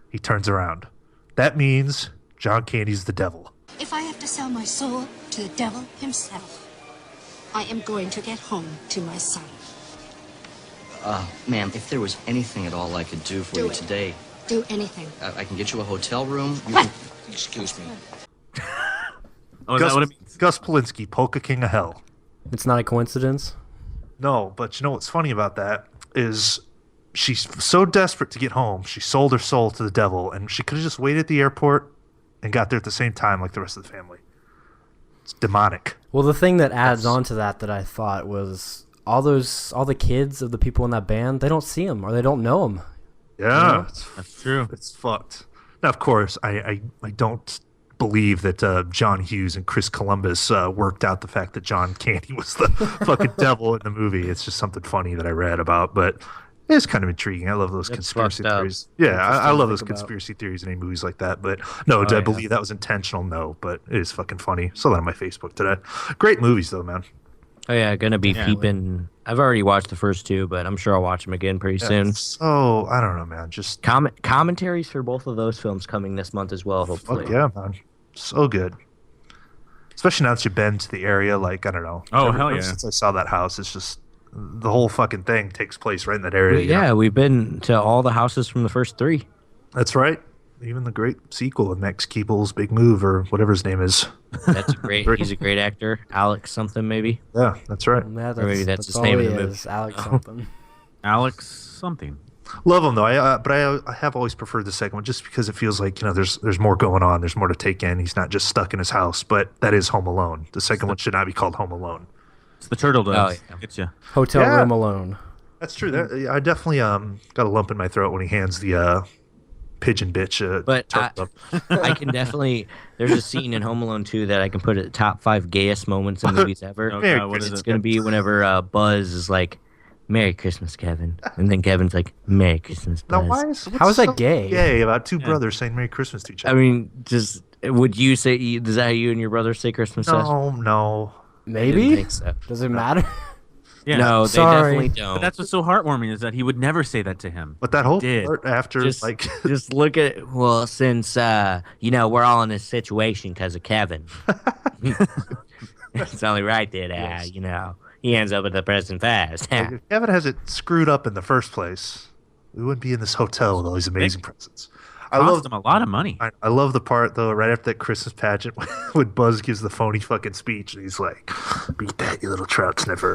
he turns around. That means John Candy's the devil. If I have to sell my soul to the devil himself, I am going to get home to my son. Ma'am, if there was anything at all I could do for you today, Do anything. I can get you a hotel room. You can, excuse me. Oh, is that what it means? Gus Polinski, Polka King of Hell. It's not a coincidence. No, but you know what's funny about that is she's so desperate to get home, she sold her soul to the devil, and she could have just waited at the airport and got there at the same time like the rest of the family. It's demonic. Well, the thing that adds on to that I thought was all the kids of the people in that band, they don't see him or they don't know him. Yeah, That's true. it's fucked. Now, of course, I don't believe that John Hughes and Chris Columbus worked out the fact that John Candy was the fucking devil in the movie. It's just something funny that I read about, but it's kind of intriguing. I love those That's conspiracy fucked up. theories. Yeah, I Interesting love to those think about. conspiracy theories in any movies like that. But no, do I believe that was intentional? No, but it is fucking funny. Saw that on my Facebook today. Great movies, though, man. Oh yeah, gonna be peeping. I've already watched the first 2, but I'm sure I'll watch them again pretty soon. So, I don't know, man. Just, Commentaries for both of those films coming this month as well, hopefully. fuck yeah, man. So good. Especially now that you've been to the area, like, I don't know. Oh, Ever hell yeah. Since I saw that house, it's just, the whole fucking thing takes place right in that area. you know? Yeah, we've been to all the houses from the first 3. That's right. Even the great sequel of Max Keeble's Big Move, or whatever his name is. That's great. He's a great actor. Alex something maybe. Yeah, that's right. Yeah, maybe that's his all name he in the is, Alex something. Alex something. Love him though. But I have always preferred the second one just because it feels like, you know, there's more going on. There's more to take in. He's not just stuck in his house. But that is Home Alone. The second one should not be called Home Alone. It's the turtle doves. Oh, yeah. Get you. Hotel Yeah. room alone. That's true. I definitely got a lump in my throat when he hands the pigeon bitch. But turtle dove. I can definitely. There's a scene in Home Alone 2 that I can put at the top 5 gayest moments in movies ever. Oh, Merry God, what is It's it? gonna be whenever Buzz is like, "Merry Christmas, Kevin," and then Kevin's like, "Merry Christmas, Now, Buzz." what's is that so gay? Gay about two brothers saying Merry Christmas to each I other. mean, just would you say? Is that how you and your brother say Christmas? Seth? No. I didn't Maybe? think so. Does it matter? Yeah. No, they Sorry. definitely But don't. that's what's so heartwarming is that he would never say that to him. But that whole Did. part after, just, like, just look at well, since we're all in this situation because of Kevin. It's only right that he ends up at the prison fast. like, if Kevin has it screwed up in the first place, we wouldn't be in this hotel with all these amazing presents. I Cost love him a lot of money. I love the part though, right after that Christmas pageant, when Buzz gives the phony fucking speech, and he's like, "Beat that, you little trout sniffer,"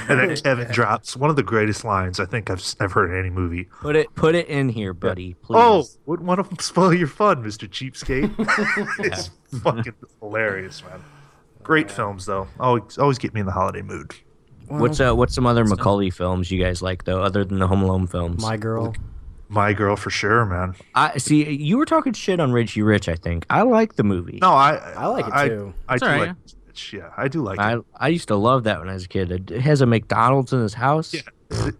and then Kevin drops one of the greatest lines I think I've heard in any movie. Put it in here, buddy, please. Oh, wouldn't want to spoil your fun, Mr. Cheapskate. It's fucking hilarious, man. Great films though. Always get me in the holiday mood. What's some other Macaulay films you guys like though, other than the Home Alone films? My Girl. My Girl for sure, man. I see. You were talking shit on Richie Rich. I think I like the movie. No, I like it too. I It's do all right, like it. Yeah, I do like it. I used to love that when I was a kid. It has a McDonald's in his house. Yeah,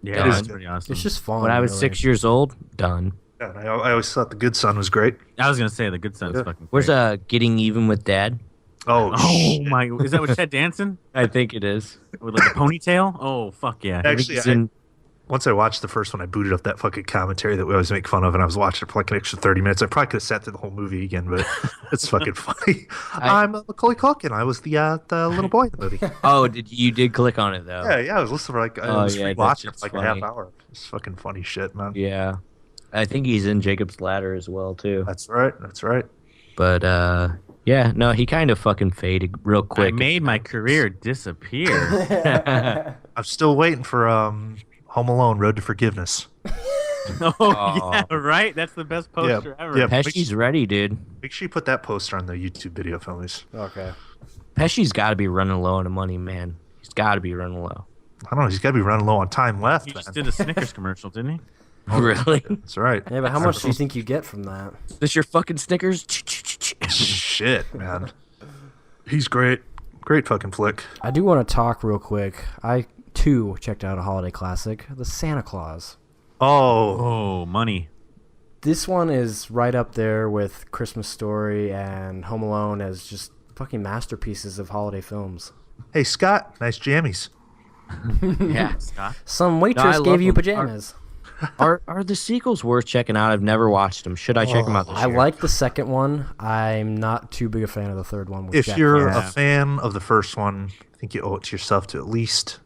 Yeah, it is that's good. pretty awesome. It's just fun. When I was really. 6 years old, done. Yeah, and I always thought The Good Son was great. I was gonna say the Good Son's Yeah. fucking. Where's great. Getting Even with Dad? Oh, Oh my! Is that with Ted Danson I think it is. with like a ponytail? Oh fuck yeah! Actually, He's in- once I watched the first one, I booted up that fucking commentary that we always make fun of, and I was watching it for like an extra 30 minutes. I probably could have sat through the whole movie again, but it's fucking funny. I'm Macaulay Culkin. I was the little boy in the movie. Oh, you did click on it though? Yeah, I was listening for like I Oh, was yeah, watching it that's for like a funny. half hour. It's fucking funny shit, man. Yeah. I think he's in Jacob's Ladder as well too. That's right. That's right. But yeah, no, he kind of fucking faded real I quick. made my career disappear. I'm still waiting for Home Alone: Road to Forgiveness. Oh yeah, right. That's the best poster ever. yeah. Pesci's ready, dude. Make sure you put that poster on the YouTube video, fellas. Okay. Pesci's got to be running low on the money, man. He's got to be running low. I don't know. He's got to be running low on time left. He just man. did a Snickers commercial, didn't he? Really? That's right. Yeah, but how much do you think you get from that? Is this your fucking Snickers? Shit, man. He's great. Great fucking flick. I do want to talk real quick. I too checked out a holiday classic, The Santa Claus. Oh, Oh, money. This one is right up there with Christmas Story and Home Alone as just fucking masterpieces of holiday films. hey Scott, nice jammies. Yeah. Scott. Some No, I waitress love gave you them. pajamas. Are the sequels worth checking out? I've never watched them. Should I check them out this I year? like the second one. I'm not too big a fan of the third one. With If Jack you're Frost. a fan of the first one, I think you owe it to yourself to at least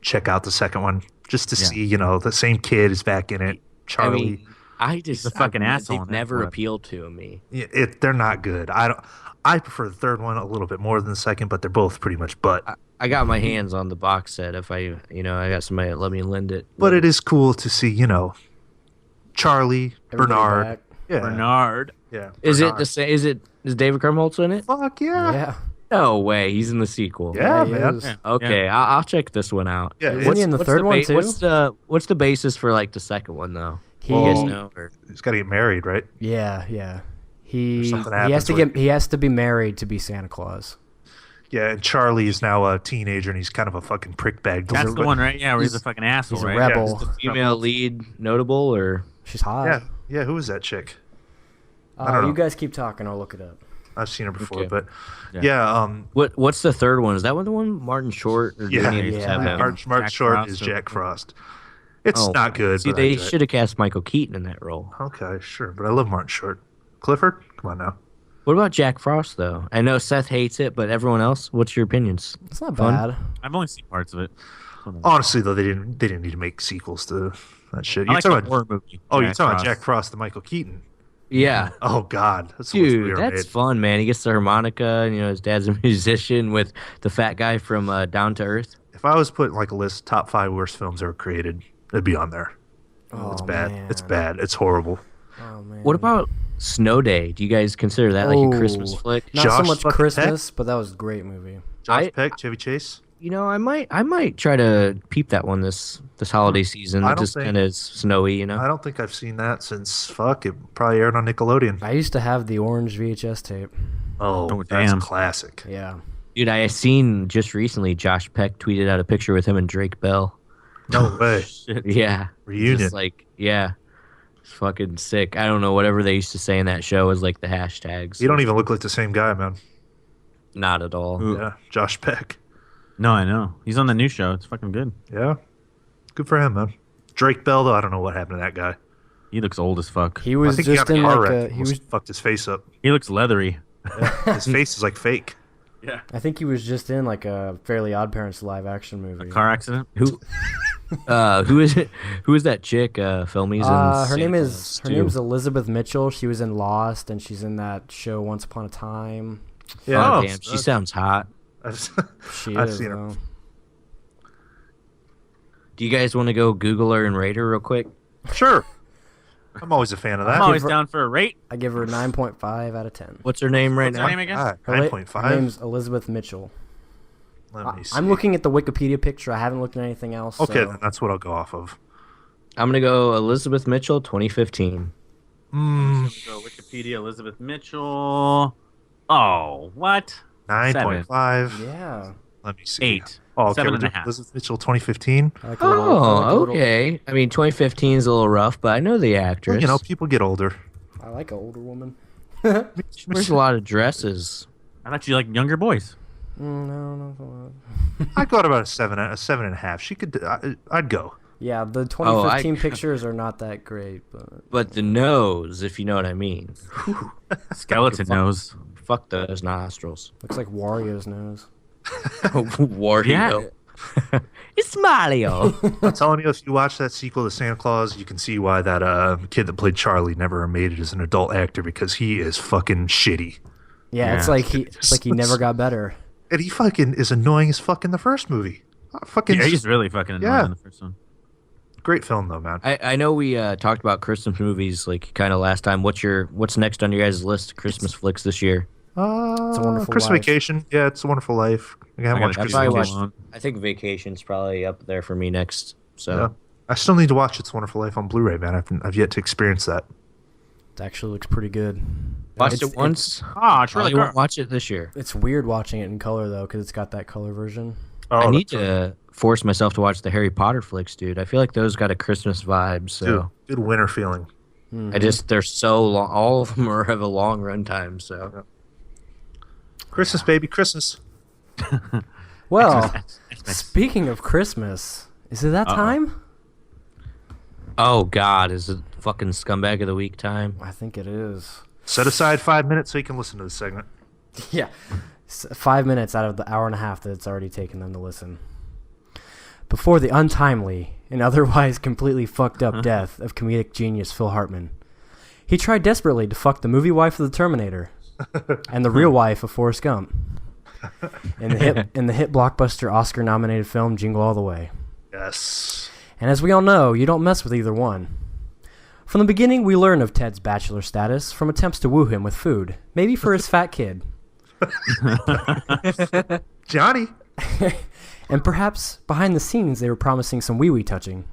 check out the second one, just to see, the same kid is back in it. Charlie. I mean, I just a fucking asshole They've in that never clip. appealed to me. They're not good. I prefer the third one a little bit more than the second, but they're both pretty much butt. I got my hands on the box set. If I got somebody that let me lend it. But it is cool to see, Charlie, Everybody Bernard. back. Yeah. Bernard. Yeah. Is it Bernard. the same? Is David Krumholtz in it? Fuck yeah. Yeah. No way. He's in the sequel. Yeah, he man. is. Yeah. Okay, I'll check this one out. Yeah, Isn't he in the third one too? What's the basis for like the second one though? He, You guys know? Or- He's got to get married, right? Yeah. Or He something has happens to with- he has to be married to be Santa Claus. Yeah, and Charlie is now a teenager, and he's kind of a fucking prick bag. That's the one, right? Yeah, where he's a fucking asshole, He's a right? rebel. Yeah. Is the female lead notable or? She's hot. Yeah. Who is that chick? I don't You know. guys keep talking. I'll look it up. I've seen her before, Okay. but Yeah. What's the third one? Is that one the one Martin Short? Or do Yeah. any of these Yeah. have him? Mark Jack Short Frost is or- Jack Frost. It's Oh, not good. See, but I they enjoy it. should have cast Michael Keaton in that role. Okay, sure, but I love Martin Short. Clifford, come on now. What about Jack Frost though? I know Seth hates it, but everyone else, what's your opinions? It's not Fun? bad. I've only seen parts of it. Honestly, though, they didn't need to make sequels to that shit. I You're like talking the about, horror movie. you're talking about Frost. Jack Frost and Michael Keaton. Yeah. Oh God, that's the worst movie Dude, ever that's made. fun, man. He gets the harmonica, and his dad's a musician with the fat guy from Down to Earth. If I was putting like a list top 5 worst films ever created, it'd be on there. Oh, It's bad. Man. It's bad. It's horrible. Oh man. What about Snow Day? Do you guys consider that like a Christmas Oh, flick? Not so Josh much fucking Christmas, but that was a great movie. Josh I- Peck, Chevy Chase. I might try to peep that one this holiday season. I It don't just think- kind of is snowy, I don't think I've seen that since it probably aired on Nickelodeon. I used to have the orange VHS tape. Oh, Oh, that's damn. classic. Yeah. Dude, I seen just recently Josh Peck tweeted out a picture with him and Drake Bell. No way. Shit. Yeah. Reunion. Just yeah. It's fucking sick. I don't know, whatever they used to say in that show was like the hashtags. You don't even look like the same guy, man. Not at all. Ooh. Yeah, Josh Peck. No, I know. He's on the new show. It's fucking good. Yeah. Good for him, man. Drake Bell, though, I don't know what happened to that guy. He looks old as fuck. He was I think just he got in a car like wreck a. and He almost was. fucked his face up. He looks leathery. Yeah. His face is like fake. Yeah. I think he was just in like a Fairly Odd Parents live action movie. Car accident. Who is it? Who is that chick? Filming. Her name is Elizabeth Mitchell. She was in Lost, and she's in that show Once Upon a Time. Yeah. Oh, damn, she sounds hot. She I've is. seen her. Though. Do you guys want to go Google her and rate her real quick? Sure. I'm always a fan of that. I'm always down for a rate. I give her 9.5 out of 10. What's her name right What's now? her name again? God, Her 9.5. name's Elizabeth Mitchell. Let me see. I'm looking at the Wikipedia picture. I haven't looked at anything else. Okay, so. then that's what I'll go off of. I'm gonna go Elizabeth Mitchell, 2015. Go Wikipedia, Elizabeth Mitchell. Oh, what? 9.5. Yeah. Let me see. 8. Oh, okay. 7.5. Elizabeth Mitchell, 2015. I like the little- I like the little- Okay. I mean, 2015 is a little rough, but I know the actress. Well, you know, people get older. I like an older woman. She wears a lot of dresses. I thought you liked younger boys. No. I'd go at about a 7.5. She could. I'd go. Yeah, the 2015 pictures are not that great, But the nose, if you know what I mean. Skeleton nose. Fuck those nostrils. looks like Wario's nose. Wario. It's Mario. I'm telling you, if you watch that sequel to Santa Claus, you can see why that kid that played Charlie never made it as an adult actor, because he is fucking shitty. Yeah, it's like he never got better. And he fucking is annoying as fuck in the first movie. Yeah, he's really fucking annoying in the first one. Great film though, man. I know we talked about Christmas movies like kind of last time. What's next on your guys' list of Christmas flicks this year? It's a Wonderful Christmas Life. Vacation. Yeah, It's a Wonderful Life. I haven't watched Christmas Vacation. I think Vacation's probably up there for me next. So Yeah. I still need to watch It's a Wonderful Life on Blu-ray, man. I've yet to experience that. It actually looks pretty good. watched it once. It's really Probably good. won't watch it this year. It's weird watching it in color though, because it's got that color version. I need to force myself to watch the Harry Potter flicks, dude. I feel like those got a Christmas vibe. So Dude, good winter feeling. they're so long. All of them have a long run time. So Christmas, baby, Christmas. Well, speaking of Christmas, is it that time? oh god, is it fucking Scumbag of the Week time? I think it is. Set aside 5 minutes so you can listen to the segment. Yeah. 5 minutes out of the hour and a half that it's already taken them to listen. Before the untimely and otherwise completely fucked up death of comedic genius Phil Hartman, he tried desperately to fuck the movie wife of the Terminator and the real wife of Forrest Gump in the hit blockbuster Oscar-nominated film Jingle All the Way. Yes. And as we all know, you don't mess with either one. From the beginning, we learn of Ted's bachelor status from attempts to woo him with food, maybe for his fat kid. Johnny. And perhaps behind the scenes they were promising some wee-wee touching.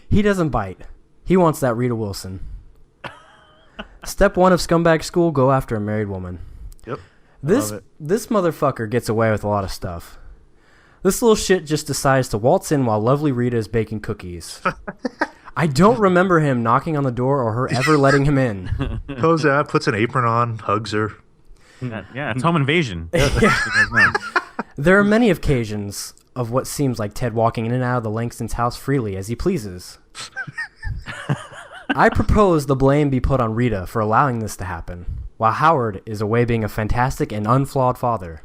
He doesn't bite. He wants that Rita Wilson. Step 1 of Scumbag School, go after a married woman. Yep. This motherfucker gets away with a lot of stuff. This little shit just decides to waltz in while lovely Rita is baking cookies. I don't remember him knocking on the door or her ever letting him in. Goes out, puts an apron on, hugs her. Yeah, it's home invasion. There are many occasions of what seems like Ted walking in and out of the Langston's house freely as he pleases. I propose the blame be put on Rita for allowing this to happen, while Howard is away being a fantastic and unflawed father.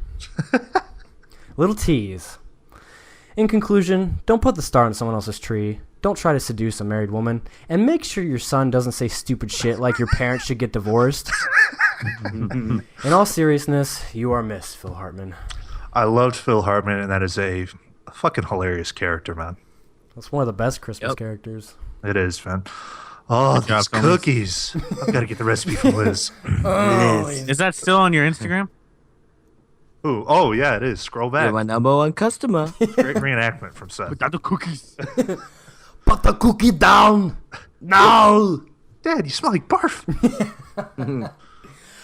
Little tease. In conclusion, don't put the star on someone else's tree. Don't try to seduce a married woman. And make sure your son doesn't say stupid shit like your parents should get divorced. In all seriousness, you are missed, Phil Hartman. I loved Phil Hartman, and that is a fucking hilarious character, man. That's one of the best Christmas characters. It is, man. Oh, Good job, these Thomas. cookies. I've got to get the recipe from Liz. Is that still on your Instagram? Ooh, oh, yeah, it is. Scroll back. You're my number one customer. Great reenactment from Seth. Without the cookies. Put the cookie down! Now! Dad, you smell like barf.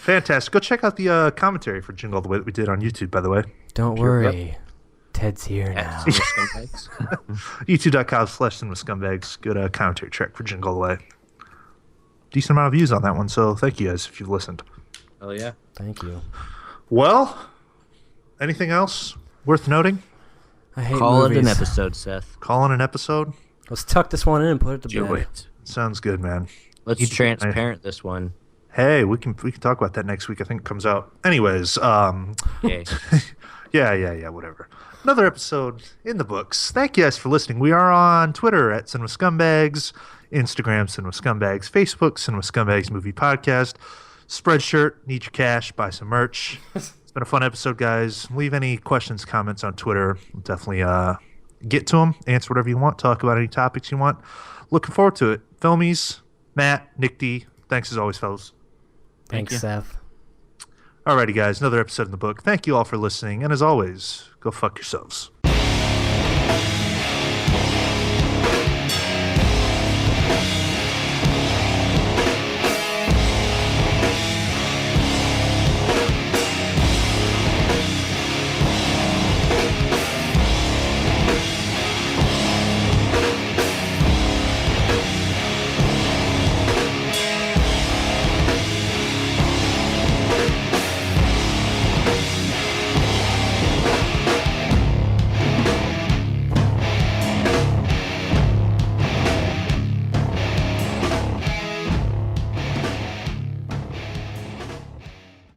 Fantastic. Go check out the commentary for Jingle All the Way that we did on YouTube, by the way. Don't worry. Ted's here now. YouTube.com/cinemascumbags. Good commentary track for Jingle All the Way. Decent amount of views on that one, so thank you guys if you've listened. Oh yeah. Thank you. Well, anything else worth noting? I hate Call movies. it an episode, Seth. Calling an episode? Let's tuck this one in and put it to Do bed. it. Sounds good, man. Let's transparent this one. Hey, we can talk about that next week. I think it comes out. Anyways, Yay. yeah, whatever. Another episode in the books. Thank you guys for listening. We are on Twitter at Cinema Scumbags, Instagram Cinema Scumbags, Facebook Cinema Scumbags Movie Podcast, Spreadshirt, need your cash, buy some merch. It's been a fun episode, guys. Leave any questions, comments on Twitter. We'll definitely get to them, answer whatever you want, talk about any topics you want. Looking forward to it. Filmies, Matt, Nick D, thanks as always, fellas. Thanks, Seth. Alrighty, guys, another episode in the book. Thank you all for listening, and as always, go fuck yourselves.